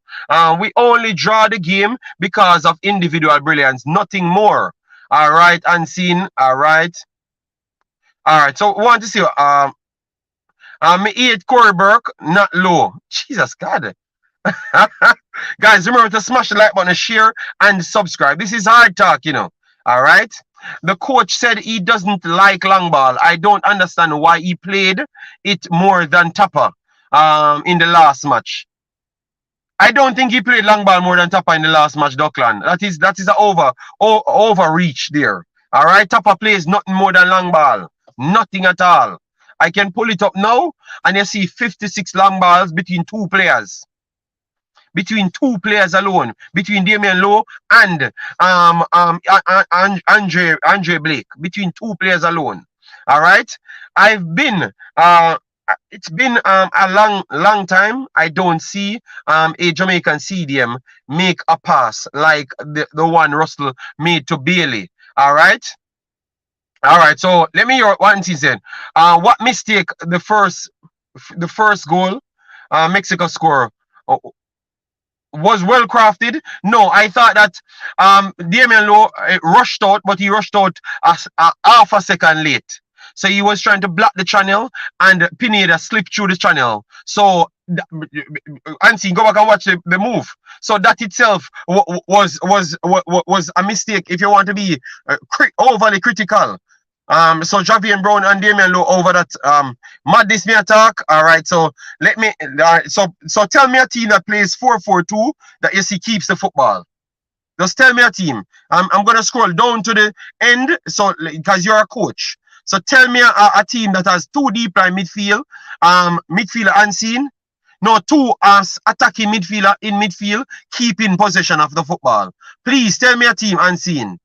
We only draw the game because of individual brilliance. Nothing more. All right, Unseen. All right. So we want to see me eat Corey Burke, not Low. Jesus God. Guys, remember to smash the like button, share, and subscribe. This is hard talk, All right. The coach said he doesn't like long ball. I don't understand why he played it more than Tapa in the last match. I don't think he played long ball more than Tapa in the last match, Duckland. That is an overreach there. All right, Tapa plays nothing more than long ball. Nothing at all. I can pull it up now, and you see 56 long balls between 2 players. Between 2 players alone, between Damion Lowe and Andre Blake, between 2 players alone. All right, it's been a long time. I don't see a Jamaican CDM make a pass like the one Russell made to Bailey. All right. So let me hear what he said. What mistake the first goal Mexico score? was well crafted. No, I thought that Damion Lowe rushed out, but he rushed out half a second late. So he was trying to block the channel, and Pineda slipped through the channel. So Ansi, go back and watch the move. So that itself was a mistake if you want to be overly critical. So Javier Brown and Damion Lowe over that madness me attack. All right, so let me so tell me a team that plays 4-4-2 that you see keeps the football. Just tell me a team. I'm gonna scroll down to the end, so because you're a coach. So tell me a team that has two deep line midfield, midfielder unseen. No, two attacking midfielder in midfield, keeping possession of the football. Please tell me a team unseen,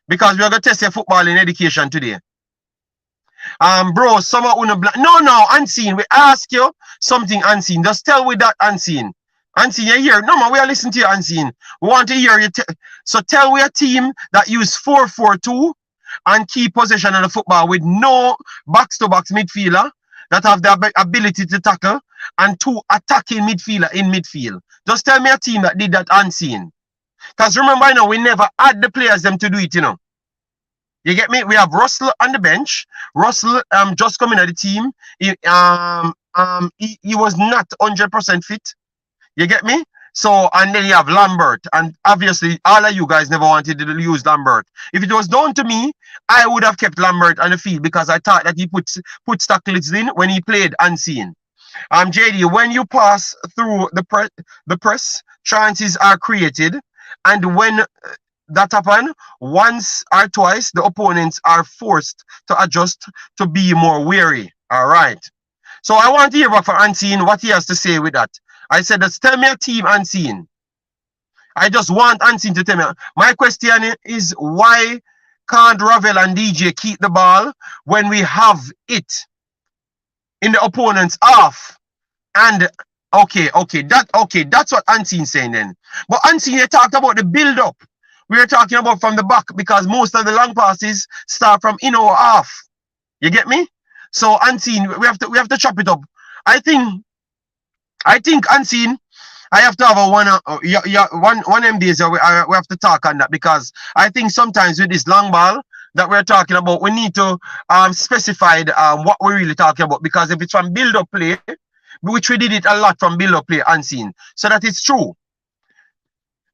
because we are gonna test your football in education today. Bro, someone no, unseen. We ask you something unseen. Just tell with that unseen. Unseen, you hear? No, man, we are listening to you unseen. We want to hear you. So tell we a team that use 4-4-2 and keep possession of the football with no box-to-box midfielder that have the ability to tackle and two attacking midfielder in midfield. Just tell me a team that did that unseen. Because remember, you know, we never had the players them to do it, you know. You get me? We have Russell on the bench. Russell just coming at the team. He was not 100% fit. You get me? So, and then you have Lambert. And obviously, all of you guys never wanted to use Lambert. If it was down to me, I would have kept Lambert on the field because I thought that he put Stacklitz in when he played unseen. JD, when you pass through the press, chances are created. And when that happens, once or twice, the opponents are forced to adjust to be more wary. All right. So I want to hear back from Unseen what he has to say with that. I said, let's tell me a team Unseen. I just want Unseen to tell me. My question is, why can't Ravel and DJ keep the ball when we have it in the opponent's half? And okay, that's what Unseen saying then. But Unseen, you talked about the build-up. We are talking about from the back because most of the long passes start from in our half. You get me? So Unseen, we have to chop it up. I think Unseen, I have to have a one MDs. We have to talk on that because I think sometimes with this long ball that we're talking about, we need to specify what we're really talking about, because if it's from build-up play, which we did it a lot from build-up play Unseen, so that it's true.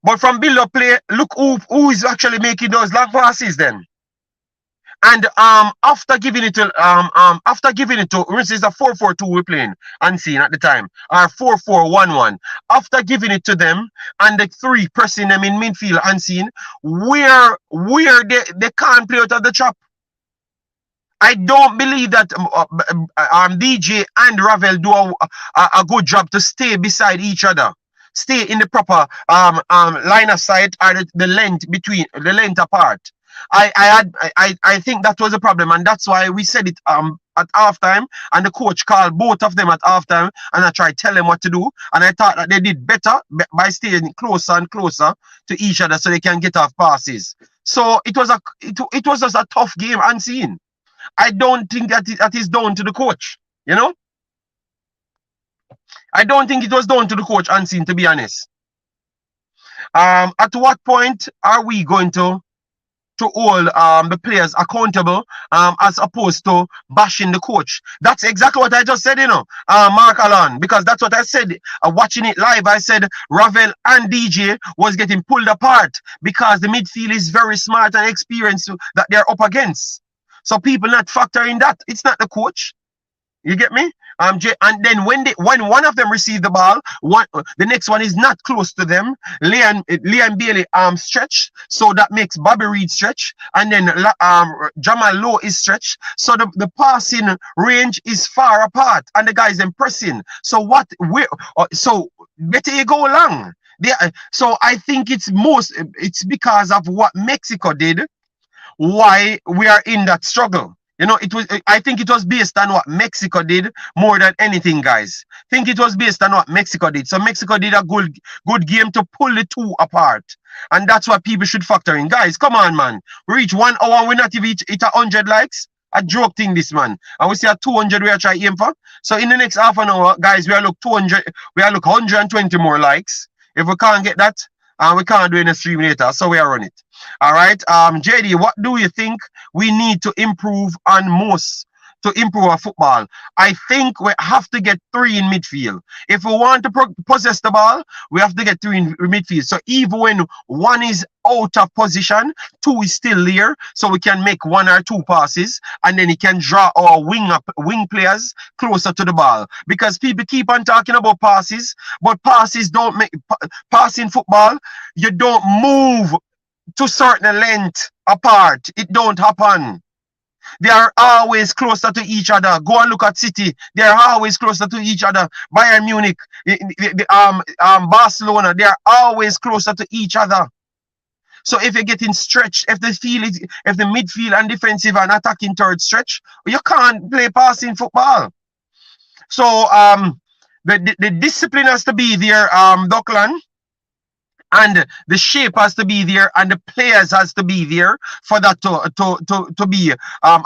But from build-up play, look who is actually making those long passes then. And after giving it to for instance, a 4-4-2 we're playing Unseen at the time, or 4-4-1-1. After giving it to them and the three pressing them in midfield Unseen, where they can't play out of the trap. I don't believe that DJ and Ravel do a good job to stay beside each other. Stay in the proper line of sight, or the length apart. I think that was a problem, and that's why we said it at halftime, and the coach called both of them at halftime, and I tried to tell them what to do, and I thought that they did better by staying closer and closer to each other so they can get off passes. So it was just a tough game Unseen. I don't think that is down to the coach, you know. I don't think it was down to the coach Unseen, to be honest. At what point are we going to hold the players accountable as opposed to bashing the coach? That's exactly what I just said, you know, Mark Allen, because that's what I said. Watching it live, I said Ravel and DJ was getting pulled apart because the midfield is very smart and experienced that they're up against. So people not factoring that. It's not the coach. You get me? And then when one of them receive the ball, the next one is not close to them. Leigh and Bailey stretch, so that makes Bobby Reid stretch, and then Jamal Lowe is stretched, so the passing range is far apart, and the guys then pressing. So so better you go along. So I think it's because of what Mexico did, why we are in that struggle. You know, I think it was based on what Mexico did more than anything, guys. I think it was based on what Mexico did. So Mexico did a good game to pull the two apart. And that's what people should factor in. Guys, come on, man. We reach 1 hour and we're not even hit 100 likes. A joke thing, this, man. And we see a 200 we are trying to aim for. So in the next half an hour, guys, we are look 120 more likes. If we can't get that, we can't do any stream later. So we are run it. All right. JD, what do you think we need to improve on most to improve our football? I think we have to get 3 in midfield. If we want to possess the ball, we have to get 3 in midfield. So even when 1 is out of position, 2 is still there, so we can make 1 or 2 passes, and then he can draw our wing players closer to the ball. Because people keep on talking about passes, but passes don't make passing football. You don't move to certain length apart. It don't happen. They are always closer to each other. Go and look at City. They are always closer to each other. Bayern Munich, Barcelona, they are always closer to each other. So if you're getting stretched, if the midfield and defensive and attacking third stretch, you can't play passing football. So the discipline has to be there, Dockland. And the shape has to be there, and the players has to be there for that to be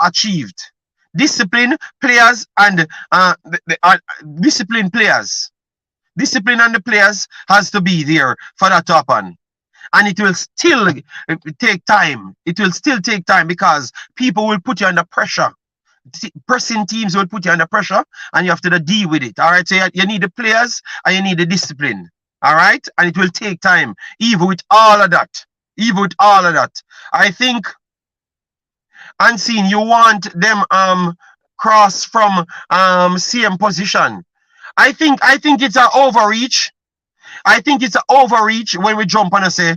achieved. Discipline, players, and discipline players. Discipline and the players has to be there for that to happen. And it will still take time. It will still take time because people will put you under pressure. Pressing teams will put you under pressure, and you have to deal with it. All right, so you need the players and you need the discipline. All right, and it will take time, even with all of that. Even with all of that, I think, Unseen, you want them cross from same position. I think it's an overreach. I think it's an overreach when we jump on and say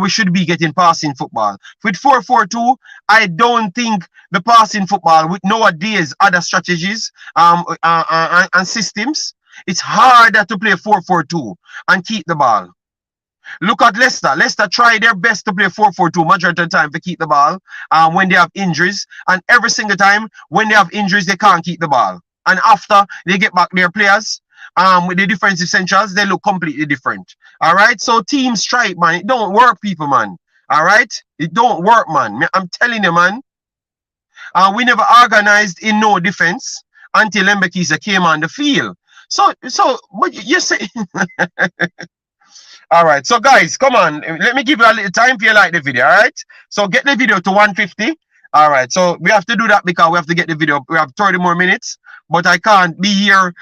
we should be getting passing football. With 4-4-2, I don't think the passing football with nowadays other strategies and systems. It's harder to play 4-4-2 and keep the ball. Look at Leicester. Leicester try their best to play 4-4-2 majority of the time to keep the ball when they have injuries. And every single time when they have injuries, they can't keep the ball. And after they get back their players with the defensive centrals, they look completely different. All right? So teams try it, man. It don't work, people, man. All right? It don't work, man. I'm telling you, man. We never organized in no defense until Mbekisa came on the field. So what you say? All right, so guys, come on. Let me give you a little time if you like the video. All right, so get the video to 150. All right, so we have to do that because we have to get the video. We have 30 more minutes, but I can't be here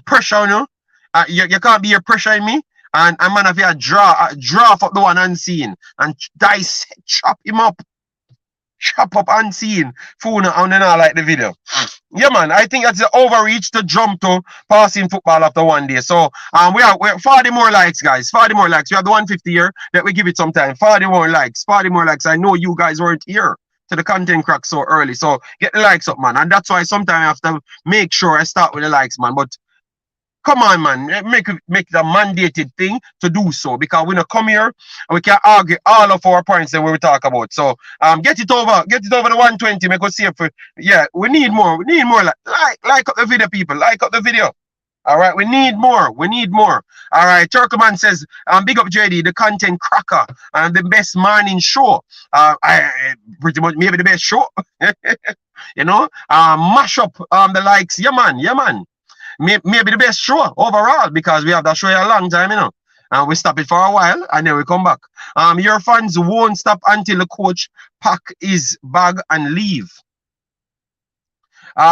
pressure on you. You can't be here pressuring me, and I'm gonna have to draw up the one Unseen and dissect, chop him up. Chop up Unseen. Fool, I don't like the video. Yeah, man, I think that's the overreach to jump to passing football after one day. So we're 40 more likes, guys. 40 more likes. We have the 150 here that we give it some time. 40 more likes. 40 more likes. I know you guys weren't here to the content crack so early. So get the likes up, man. And that's why sometimes I have to make sure I start with the likes, man. But come on, man. Make it a mandated thing to do so, because we don't come here and we can argue all of our points that we talk about. So get it over the 120. Make us see if we need more. We need more. Like up the video, people. Like up the video. All right, we need more. We need more. All right, Turkman says, big up JD, the content cracker, and the best morning show. I pretty much maybe the best show. You know, mash up the likes. Yeah, man. Yeah, man. Maybe the best show overall, because we have that show a long time, you know. And we stop it for a while and then we come back. Your fans won't stop until the coach pack his bag and leave.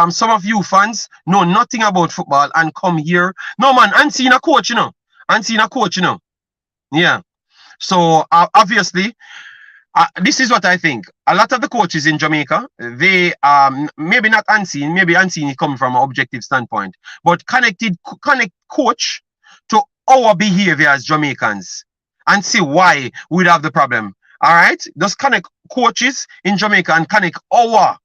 Some of you fans know nothing about football and come here. No, man, I'm seeing a coach, you know. I'm seeing a coach, you know. Yeah. So obviously, this is what I think. A lot of the coaches in Jamaica, they maybe not Unseen, maybe Unseen is coming from an objective standpoint, but connect coach to our behavior as Jamaicans and see why we'd have the problem. All right, just connect coaches in Jamaica and connect our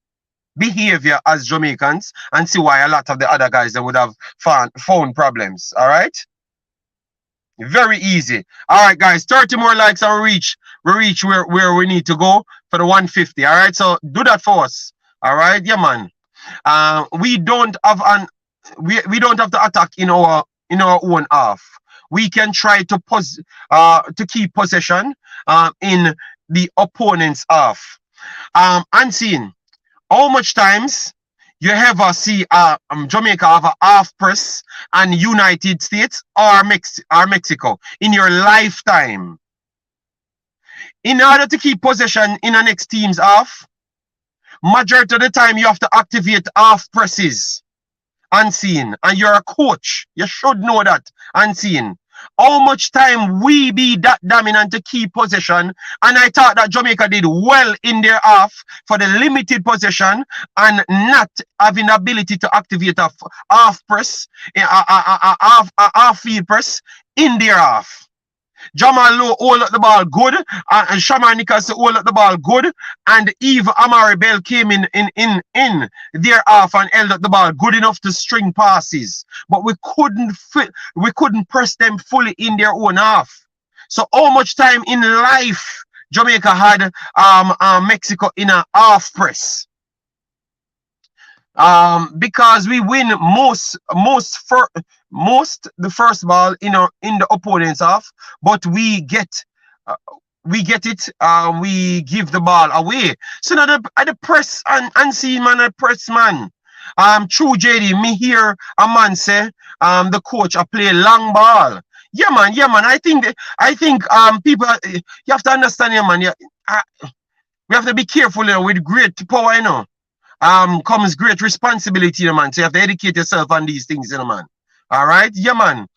behavior as Jamaicans and see why a lot of the other guys that would have found problems. All right. Very easy. All right, guys, 30 more likes and we reach where we need to go for the 150. All right, so do that for us. All right, yeah, man. We don't have to attack in our own half. We can try to keep possession in the opponent's half. Unseen, how much times you ever see Jamaica have a half press and United States or Mexico in your lifetime? In order to keep possession in the next team's half, majority of the time you have to activate half presses unseen, and you're a coach. You should know that unseen. How much time we be that dominant to keep possession, and I thought that Jamaica did well in their half for the limited possession and not having the ability to activate a half press, a half field press in their half. Jamal Lowe hold up the ball good, and Shamar Nichols hold up the ball good, and even Amari'i Bell came in their half and held up the ball good enough to string passes, but we couldn't press them fully in their own half. So how much time in life Jamaica had Mexico in a half press? Because we win most the first ball in the opponent's half, but we get it, we give the ball away. So now the press and see man, the press man. True JD, me hear a man say the coach a play long ball. Yeah man. I think people, you have to understand, yeah man. We have to be careful, you know, with great power, you know. Comes great responsibility, you know, man. So you have to educate yourself on these things, you know, man. All right, yeah, man.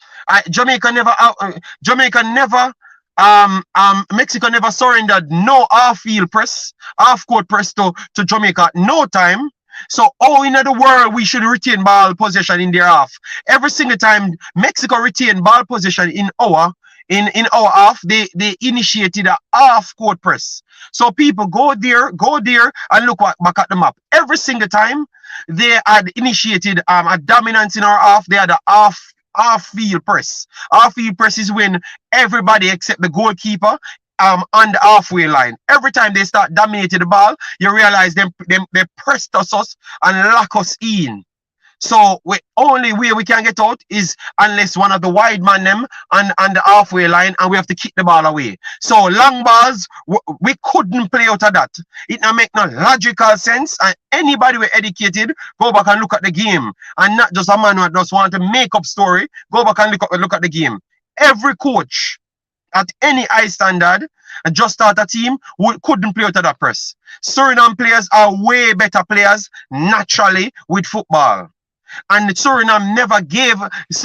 Mexico never surrendered no half-field press, half-court press to Jamaica at no time. So, in the world, we should retain ball possession in their half. Every single time Mexico retain ball possession in our half, they initiated a half-court press. So people go there and look back at the map. Every single time they had initiated a dominance in our half, they had a half field press. Half field press is when everybody except the goalkeeper on the halfway line. Every time they start dominating the ball, you realize they pressed us and lock us in. So the only way we can get out is unless one of the wide man them on the halfway line, and we have to kick the ball away. So long balls, we couldn't play out of that. It don't make no logical sense. And anybody who educated, go back and look at the game, and not just a man who just want to make up story. Go back and look at the game. Every coach at any high standard and just start a team couldn't play out of that press. Suriname players are way better players naturally with football. And Suriname never gave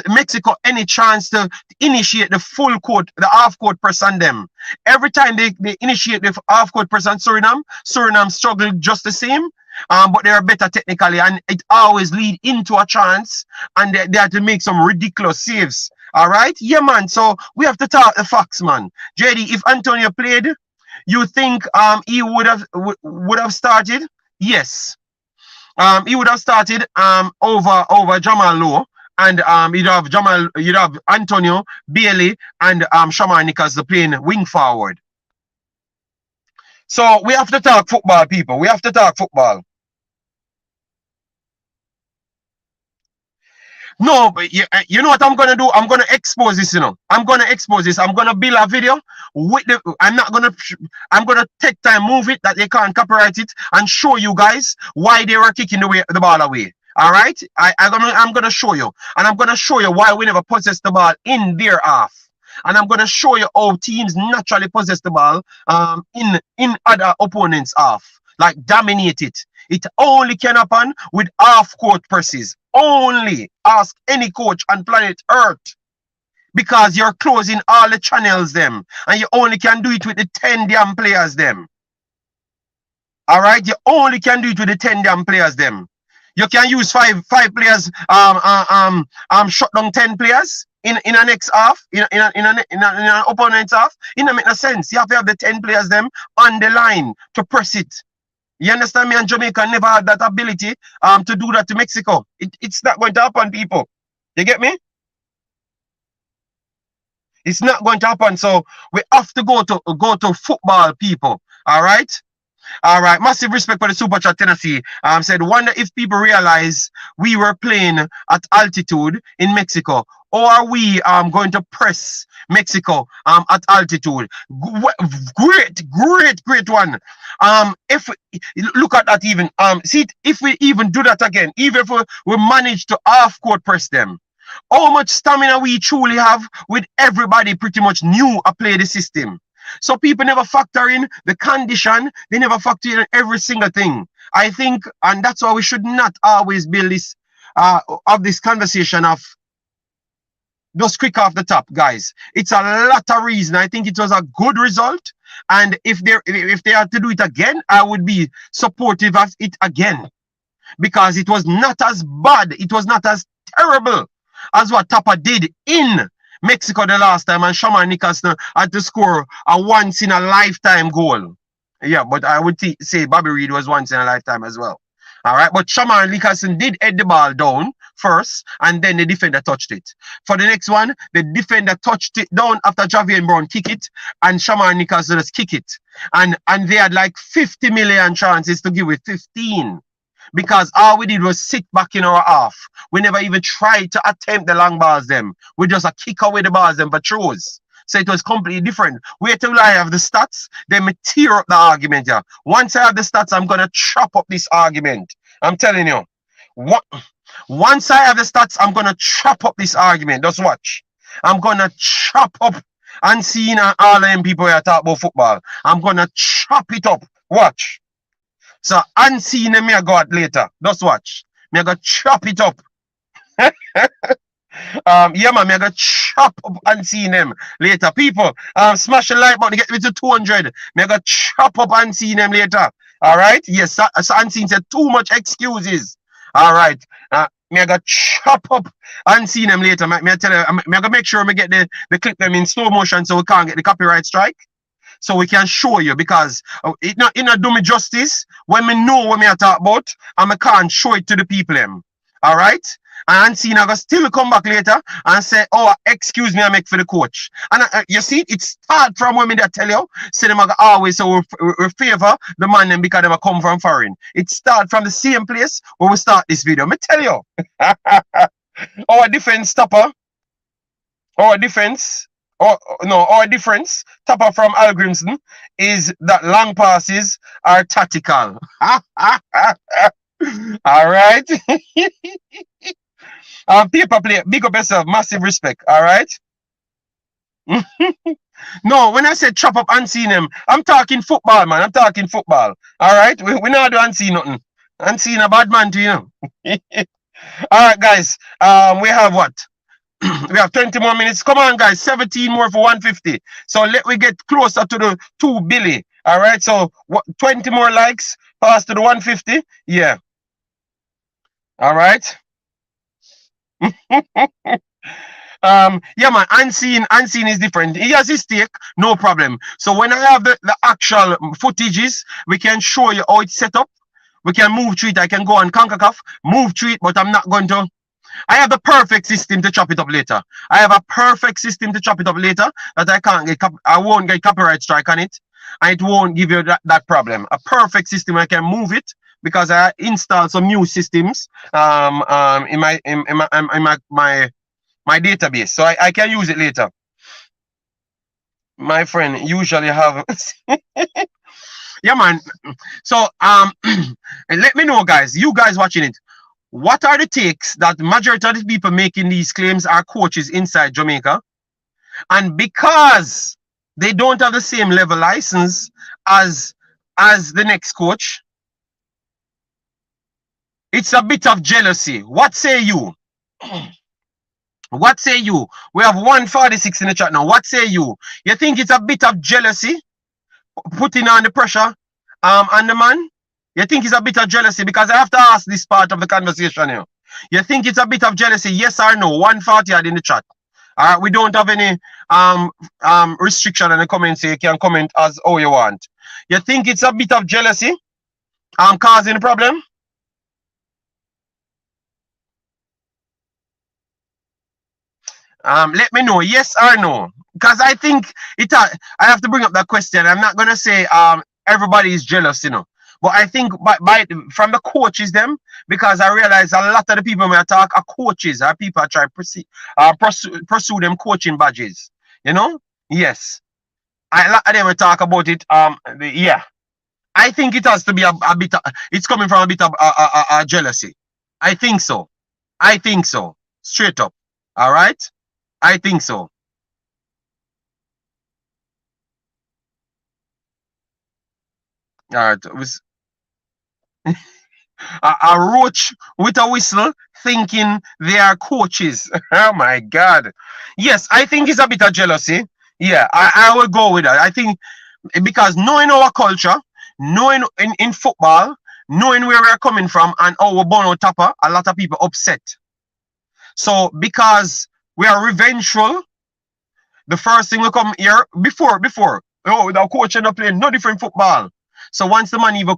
Mexico any chance to initiate the full court, the half-court press on them. Every time they initiate the half-court press on Suriname struggled just the same, but they are better technically, and it always lead into a chance, and they had to make some ridiculous saves. All right? Yeah, man. So we have to talk the facts, man. JD, if Antonio played, you think he would have started? Yes. He would have started over Jamal Lowe, and you'd have Antonio, Bailey, and Shamar Nichols playing wing forward. So we have to talk football, people. We have to talk football. No, but you know what I'm gonna do? I'm gonna expose this, you know. I'm gonna expose this. I'm gonna build a video with the. I'm gonna take time, move it that they can't copyright it, and show you guys why they were kicking the ball away. All right, I'm gonna show you, and I'm gonna show you why we never possess the ball in their half, and I'm gonna show you how teams naturally possess the ball in other opponents' half, like dominate it. It only can happen with half-court presses. Only ask any coach on planet Earth, because you're closing all the channels them, and you only can do it with the 10 damn players them. All right, you only can do it with the 10 damn players them. You can use five players shut down 10 players in a next half, in an opponent's half. It don't make no sense. You have to have the 10 players them on the line to press it. You understand me? And Jamaica never had that ability to do that to Mexico. It's not going to happen, people. You get me? It's not going to happen. So we have to go to football, people. All right? All right. Massive respect for the Super Chat Tennessee. Said, wonder if people realize we were playing at altitude in Mexico. Or are we going to press Mexico at altitude? Great one. If we, look at that even see if we even do that again, even if we manage to half court press them, how much stamina we truly have with everybody pretty much new to play the system. So people never factor in the condition, they never factor in every single thing. I think, and that's why we should not always build this of this conversation of just quick off the top, guys. It's a lot of reason. I think it was a good result, and if they had to do it again, I would be supportive of it again, because it was not as bad, it was not as terrible as what Tapa did in Mexico the last time, and Shaman Nicholson had to score a once in a lifetime goal. Yeah, but I would say Bobby Reid was once in a lifetime as well. All right, but Shaman Nicholson did head the ball down first, and then the defender touched it. For the next one, the defender touched it down after Javier Brown kick it, and Shaman Nicholson just kick it. And they had like 50 million chances to give it 15. Because all we did was sit back in our half. We never even tried to attempt the long balls them. We just kick away the balls them for throws. So it was completely different. Wait till I have the stats, then me tear up the argument here. Once I have the stats, I'm going to chop up this argument. I'm telling you. Once I have the stats, I'm going to chop up this argument. Just watch. I'm going to chop up and seeing all them people here talk about football. I'm going to chop it up. Watch. So unseen them may go out later. Just watch. Me go chop it up. Yeah man, me go chop up unseen them later. People, smash the like button, get me to 200. Me go chop up unseen them later. Alright? Yes, so unseen said too much excuses. Alright. Me go chop up unseen them later. Me tell you, me go make sure me get the clip them in slow motion so we can't get the copyright strike. So we can show you, because it not do me justice when me know what me I talk about and I can't show it to the people them. Alright? And see, I go still come back later and say, oh, excuse me, I make for the coach. And you see, it start from when me that tell you, say them always so we favor the man them because them come from foreign. It start from the same place where we start this video. Me tell you. Our defense stopper, our defense, our difference, Tapa from Hallgrimson, is that long passes are tactical. Alright? Paper play, big up yourself, massive respect, alright? No, when I said chop up unseen them, I'm talking football, man. I'm talking football. Alright? We not do unseen nothing. Unseen a bad man to you. Alright, guys. We have what? We have 20 more minutes. Come on, guys. 17 more for 150. So let we get closer to the 2 billion. All right. So 20 more likes. Pass to the 150. Yeah. All right. Yeah, man. Unseen is different. He has his stake. No problem. So when I have the actual footages, we can show you how it's set up. We can move through it. I can go on Concacaf, move through it, but I'm not going to. I have the perfect system to chop it up later. I have a perfect system to chop it up later that I can't get. I won't get copyright strike on it, and it won't give you that problem. A perfect system I can move it because I installed some new systems in my database, so I can use it later. My friend usually have. Yeah, man. So let me know, guys. You guys watching it. What are the takes that majority of the people making these claims are coaches inside Jamaica? And because they don't have the same level license as the next coach, it's a bit of jealousy. What say you? What say you? We have 146 in the chat now. What say you? You think it's a bit of jealousy putting on the pressure on the man? You think it's a bit of jealousy? Because I have to ask this part of the conversation here. You think it's a bit of jealousy? Yes or no? 140 in the chat. We don't have any restriction in the comments, so you can comment as how you want. You think it's a bit of jealousy causing the problem? Let me know, yes or no. Because I think I have to bring up that question. I'm not gonna say everybody is jealous, you know. But I think from the coaches them, because I realize a lot of the people when I talk are coaches, are people I try pursue them coaching badges. You know? Yes. A lot of them will talk about it. Yeah. I think it has to be a bit. It's coming from a bit of jealousy. I think so. I think so. Straight up. All right. I think so. All right. It was a roach with a whistle thinking they are coaches. Oh my God. Yes, I think it's a bit of jealousy. Yeah, I will go with that. I think because knowing our culture, knowing in football, knowing where we're coming from and our Bono Tapper, a lot of people upset. So because we are revengeful, the first thing will come here before, oh, the coach not playing no different football. So once the man even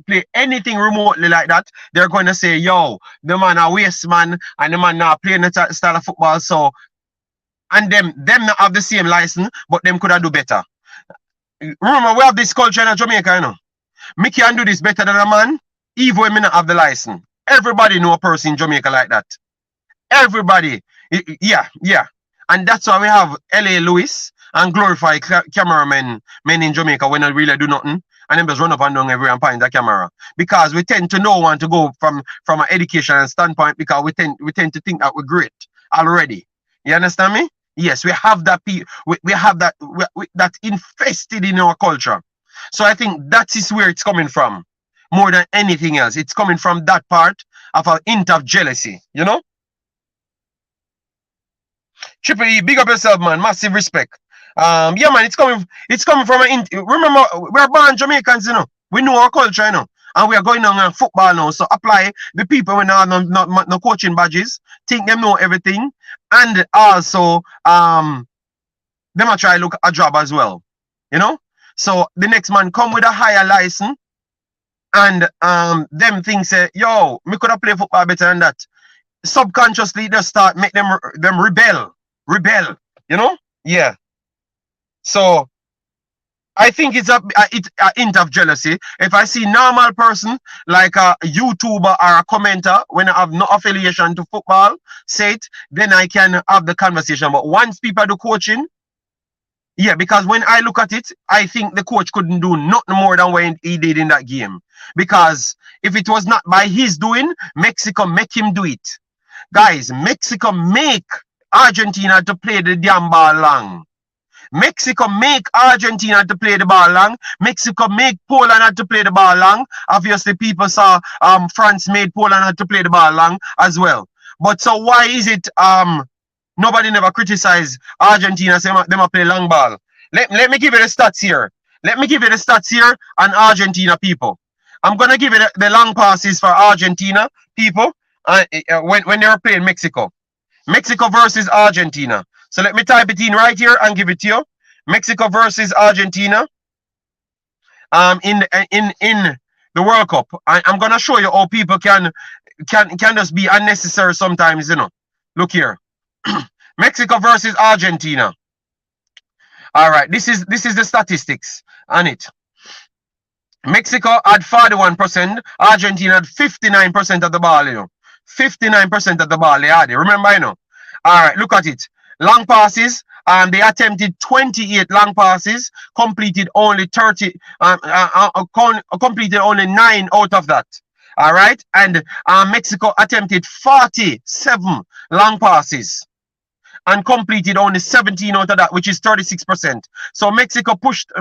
play anything remotely like that, they're going to say, yo, the man a waste man and the man not playing the style of football. So, and them not have the same license, but them could have do better. Remember, we have this culture in Jamaica, you know. Me can do this better than a man, even when me not have the license. Everybody know a person in Jamaica like that. Everybody. Yeah. And that's why we have L.A. Lewis and glorified cameramen men in Jamaica when they really do nothing. And then just run up and down everywhere and point the camera. Because we tend to know want to go from an education standpoint because we tend to think that we're great already. You understand me? Yes, we have that we have that that's infested in our culture. So I think that is where it's coming from. More than anything else. It's coming from that part of a hint of jealousy, you know? Triple E, big up yourself, man. Massive respect. Yeah, man, it's coming from remember, we're born Jamaicans, you know. We know our culture, you know. And we are going on football now. So apply the people when have no coaching badges, think them know everything. And also them a try look a job as well. You know? So the next man come with a higher license and them think say, yo, me could have played football better than that. Subconsciously they start make them rebel, you know? Yeah. So I think it's a hint of jealousy. If I see normal person like a YouTuber or a commenter when I have no affiliation to football, say it, then I can have the conversation. But once people do coaching, yeah, because when I look at it, I think the coach couldn't do nothing more than what he did in that game. Because if it was not by his doing, Mexico make him do it. Guys, Mexico make Argentina to play the damn ball long. Mexico make Argentina to play the ball long. Mexico make Poland to play the ball long. Obviously, people saw France made Poland to play the ball long as well. But so why is it nobody never criticize Argentina say them play long ball? Let me give you the stats here. Let me give you the stats here on Argentina people. I'm gonna give you the long passes for Argentina people when they were playing Mexico. Mexico versus Argentina. So let me type it in right here and give it to you. Mexico versus Argentina. In the World Cup. I'm gonna show you how people can just be unnecessary sometimes, you know. Look here. Mexico versus Argentina. All right, this is the statistics on it. Mexico had 41%, Argentina had 59% of the ball, you know. 59% of the ball they had. Remember, you know. All right, look at it. Long passes. They attempted 28 long passes, completed only 30. Completed only 9 out of that. All right, and Mexico attempted 47 long passes and completed only 17 out of that, which is 36%. So Mexico pushed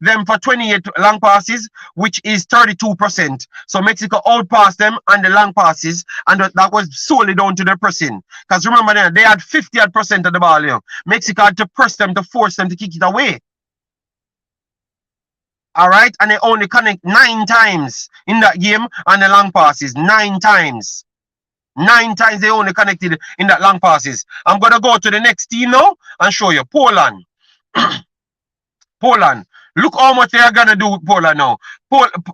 them for 28 long passes, which is 32%. So Mexico outpassed them on the long passes, and that was solely down to their pressing. Because remember, they had 50% of the ball. You know. Mexico had to press them to force them to kick it away. All right, and they only connect 9 times in that game on the long passes. 9 times. 9 times they only connected in that long passes. I'm going to go to the next team now and show you. Poland. Poland. Look how much they are going to do with Poland now.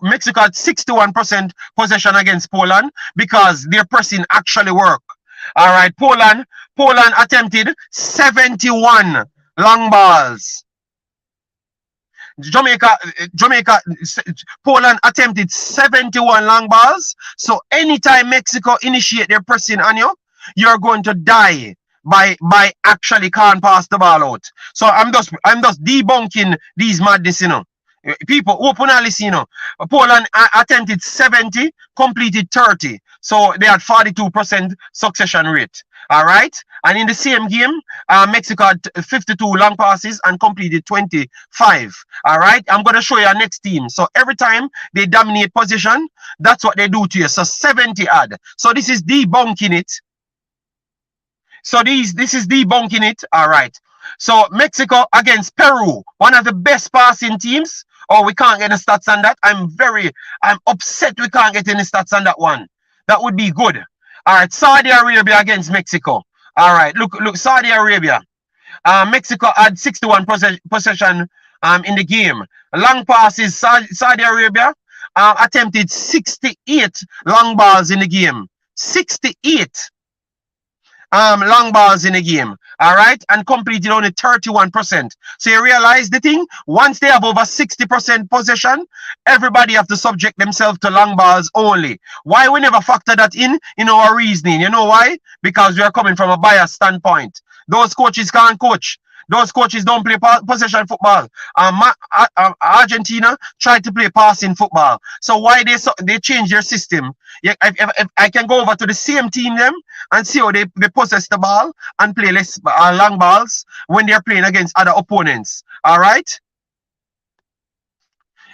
Mexico had 61% possession against Poland because their pressing actually worked. All right, Poland attempted 71 long balls. Jamaica, Poland attempted 71 long balls. So anytime Mexico initiate their pressing on you, you're going to die by actually can't pass the ball out. So I'm just debunking these madness, you know. People open and listen, you know. Poland attempted 70, completed 30. So they had 42% succession rate. All right. And in the same game, Mexico had 52 long passes and completed 25. All right. I'm going to show you our next team. So every time they dominate position, that's what they do to you. So 70 odd. So this is debunking it. So this is debunking it. All right. So Mexico against Peru, one of the best passing teams. Oh, we can't get the stats on that. I'm upset we can't get any stats on that one. That would be good. All right, Saudi Arabia against Mexico. All right, look, Saudi Arabia. Mexico had 61 possession in the game. Long passes, Saudi Arabia attempted 68 long balls in the game. 68 long balls in the game. All right, and completed only 31%. So you realize the thing, once they have over 60% possession, everybody have to subject themselves to long balls only. Why we never factor that in our reasoning? You know why? Because we are coming from a biased standpoint. Those coaches can't coach. Those coaches don't play possession football. Argentina tried to play passing football. So why they change their system? Yeah, if I can go over to the same team them and see how they possess the ball and play less long balls when they're playing against other opponents. All right.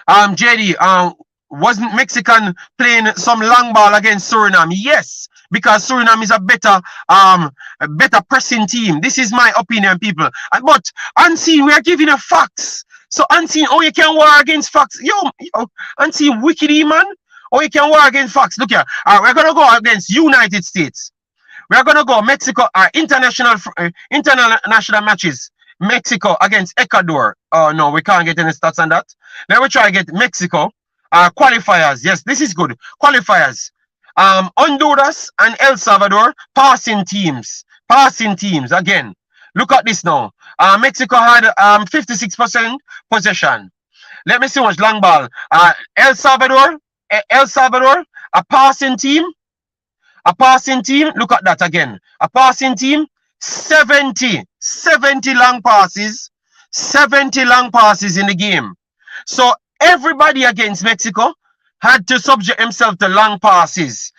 JD, wasn't Mexican playing some long ball against Suriname? Yes, because Suriname is a better pressing team. This is my opinion, people. But unseen, we are giving you facts. So unseen, oh, you can war against facts. Yo, unseen, wicked man. Oh, you can war against facts. Look here. All right, we're gonna go against United States. We're gonna go Mexico. International matches. Mexico against Ecuador. Oh no, we can't get any stats on that. Then we try to get Mexico. Qualifiers. Yes, this is good. Qualifiers. Honduras and El Salvador, passing teams. Passing teams again. Look at this now. Mexico had 56% possession. Let me see much long ball. El Salvador, a passing team. A passing team. Look at that again. A passing team. 70 long passes. 70 long passes in the game. So everybody against Mexico had to subject himself to long passes.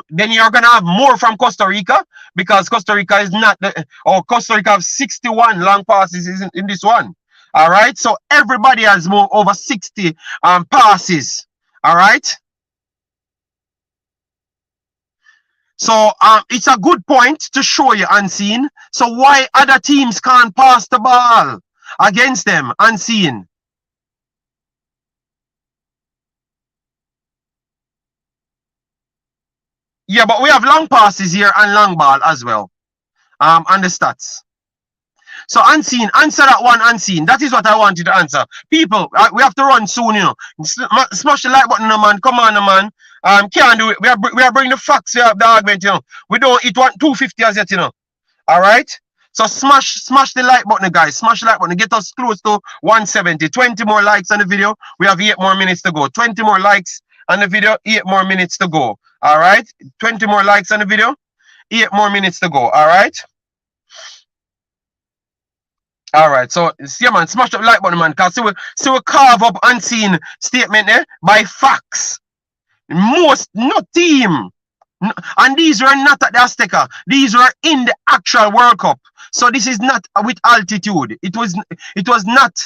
Then you're gonna have more from Costa Rica because Costa Rica is not Costa Rica have 61 long passes in this one. All right, so everybody has more over 60 passes. All right. So it's a good point to show you unseen. So why other teams can't pass the ball against them unseen? Yeah, but we have long passes here and long ball as well. On the stats. So unseen, answer that one unseen. That is what I wanted to answer. People, we have to run soon, you know. Smash the like button, man. Come on, man. Can't do it. We are bringing the facts here, the argument, you know. We don't eat 250 as yet, you know. All right. So smash the like button, guys. Smash the like button. Get us close to 170. 20 more likes on the video. We have 8 more minutes to go. 20 more likes on the video. 8 more minutes to go. All right. 20 more likes on the video. 8 more minutes to go. All right. All right, so see, man, smash up like button, man, because see we carve up unseen statement there by facts. Most no team, and these were not at the Azteca. These were in the actual World Cup. So this is not with altitude. It was not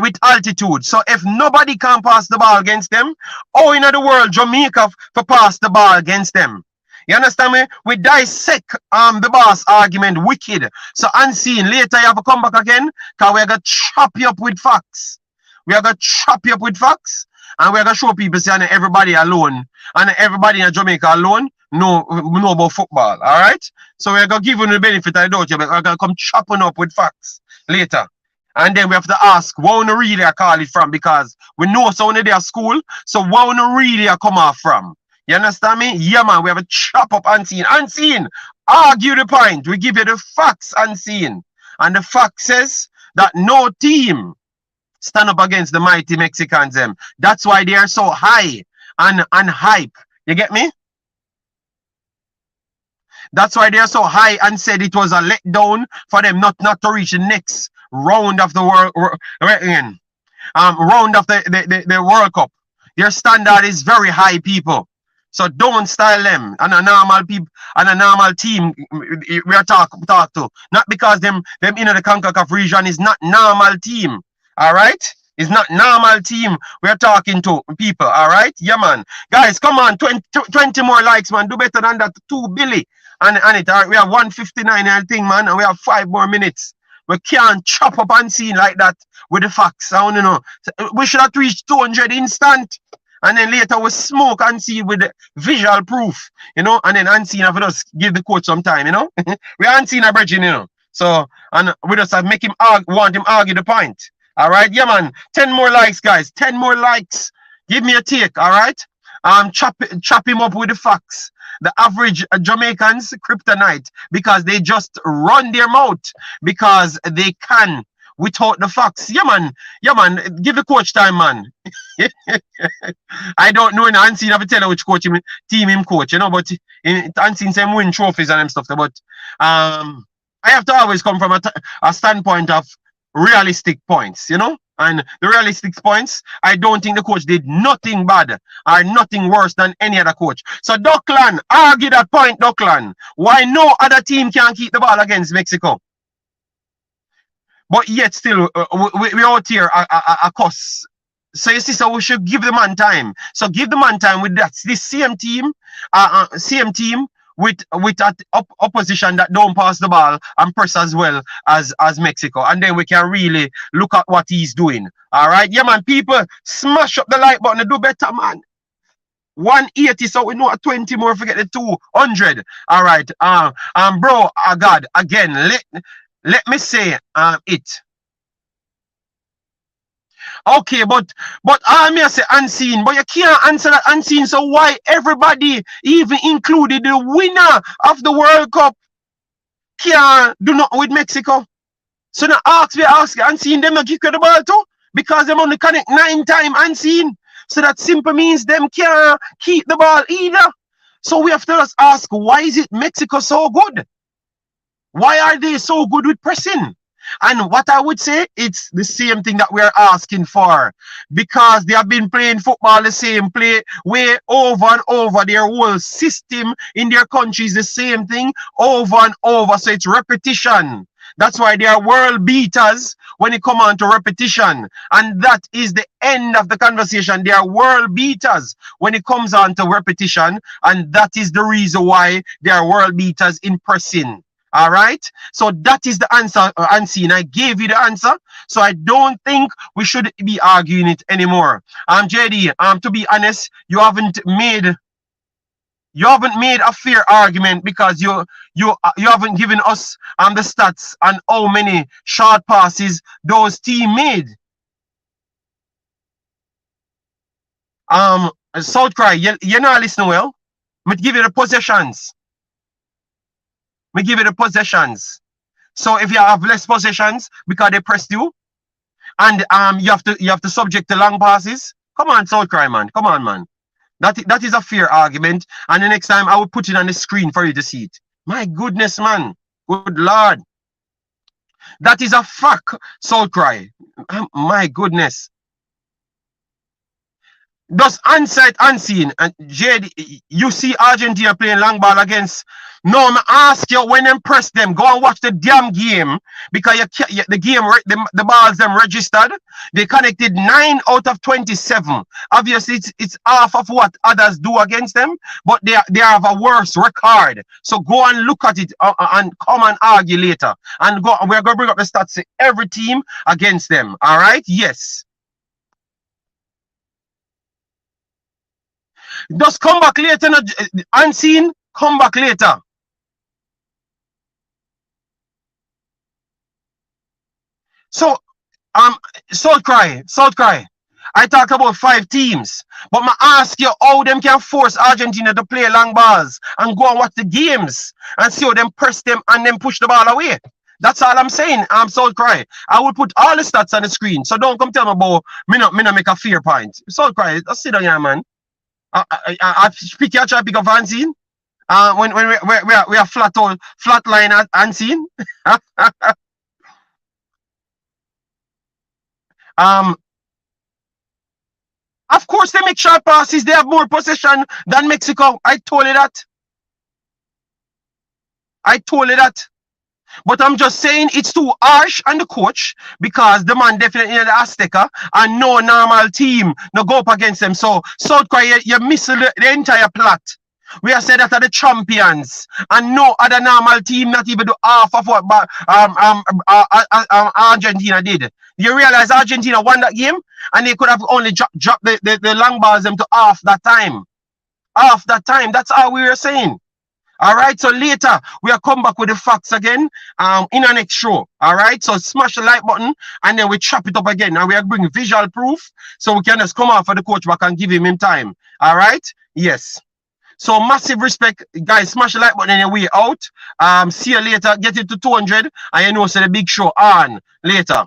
with altitude. So if nobody can pass the ball against them, oh, in the world, Jamaica for pass the ball against them. You understand me? We dissect the boss argument wicked. So unseen. Later you have to come back again because we're gonna chop you up with facts. We are gonna chop you up with facts and we're gonna show people saying everybody alone and everybody in Jamaica alone know about football. Alright? So we're gonna give you the benefit of the doubt, but we're gonna come chopping up with facts later. And then we have to ask where we really call it from because we know so when they're school, so where we really come off from. You understand me? Yeah, man, we have a chop up unseen. Unseen. Argue the point. We give you the facts unseen. And the fact says that no team stand up against the mighty Mexicans them. That's why they are so high and hype. You get me? That's why they're so high and said it was a letdown for them not to reach the next round of the round of the World Cup. Their standard is very high, people. So don't style them and a normal people and a normal team we are talk to. Not because them in the Concacaf region is not normal team. Alright? It's not normal team we're talking to, people. Alright? Yeah, man. Guys, come on, 20 more likes, man. Do better than that. 2 Billy. And it, all right, we have 159 and thing, man, and we have 5 more minutes. We can't chop up unseen like that with the facts. I don't know. We should have reached 200 instant. And then later we smoke unseen with the visual proof, you know, and then unseen have us give the coach some time, you know. We unseen a bridging, you know. So, and we just have make him want him argue the point. All right, yeah, man. 10 more likes, guys. 10 more likes. Give me a take, all right? Chop him up with the facts. The average Jamaicans kryptonite because they just run their mouth because they can without the facts. Yeah, man. Yeah, man. Give the coach time, man. I don't know. I seen have to tell you which coach team him coach, you know, but I seen some win trophies and them stuff. But I have to always come from a standpoint of realistic points, you know. And the realistic points, I don't think the coach did nothing bad or nothing worse than any other coach. So Duckland, argue that point, Duckland. Why no other team can keep the ball against Mexico? But yet still, we out here a cuss. So you see, so we should give the man time. So give the man time with that. This same team with that opposition that don't pass the ball and press as well as Mexico. And then we can really look at what he's doing. All right? Yeah, man. People, smash up the like button and do better, man. 180, so we know at 20 more, forget the 200. All right. Bro, God, again, let me say it. Okay, but I may say unseen, but you can't answer that unseen. So why everybody, even included the winner of the World Cup, can't do nothing with Mexico? So now ask unseen them to kick the ball too, because them only connect 9 times unseen. So that simply means them can't keep the ball either. So we have to just ask, why is it Mexico so good? Why are they so good with pressing? And what I would say, it's the same thing that we're asking for. Because they have been playing football the same way over and over. Their whole system in their country is the same thing over and over. So it's repetition. That's why they are world beaters when it comes on to repetition. And that is the end of the conversation. They are world beaters when it comes on to repetition. And that is the reason why they are world beaters in pressing. All right, so that is the answer, unseen. I gave you the answer, so I don't think we should be arguing it anymore. JD, to be honest, you haven't made a fair argument because you haven't given us the stats on how many short passes those team made. South Cry, you're not listening well. I'm give you the possessions. We give you the possessions. So if you have less possessions because they pressed you, and you have to subject to long passes. Come on, South Cry, man. Come on, man. That is a fair argument. And the next time I will put it on the screen for you to see it. My goodness, man. Good Lord. That is a fact, South Cry. My goodness. Does unsight unseen and JD, you see Argentina playing long ball against. No, I'm ask you when them press them, go and watch the damn game because the game the balls them registered. They connected 9 out of 27. Obviously, it's half of what others do against them, but they have a worse record. So go and look at it and come and argue later. And we're gonna bring up the stats. Every team against them. All right? Yes. Just come back later, unseen, come back later. So, South Cry. I talk about 5 teams, but I ask you how them can force Argentina to play long balls and go and watch the games and see how them press them and then push the ball away. That's all I'm saying. I'm Soul Cry. I will put all the stats on the screen. So don't come tell me about me not make a fair point. Soul Cry, just sit down here, man. I pick your try pick up Francine. When we are flat line unseen. um of course they make short passes, they have more possession than Mexico. I told you that. I told you that. But I'm just saying it's too harsh on the coach because the man definitely in the Azteca and no normal team no go up against them. So South Korea, you miss the entire plot. We have said that are the champions and no other normal team not even do half of what Argentina did. You realize Argentina won that game and they could have only dropped the long balls them to half that time. Half that time. That's all we were saying. All right, so later we'll come back with the facts again in our next show. All right, so smash the like button and then we chop it up again and we'll bring visual proof so we can just come off for the coach back and give him time. All right, yes. So massive respect, guys. Smash the like button and we're out. See you later. Get it to 200 and you know, so the big show on later.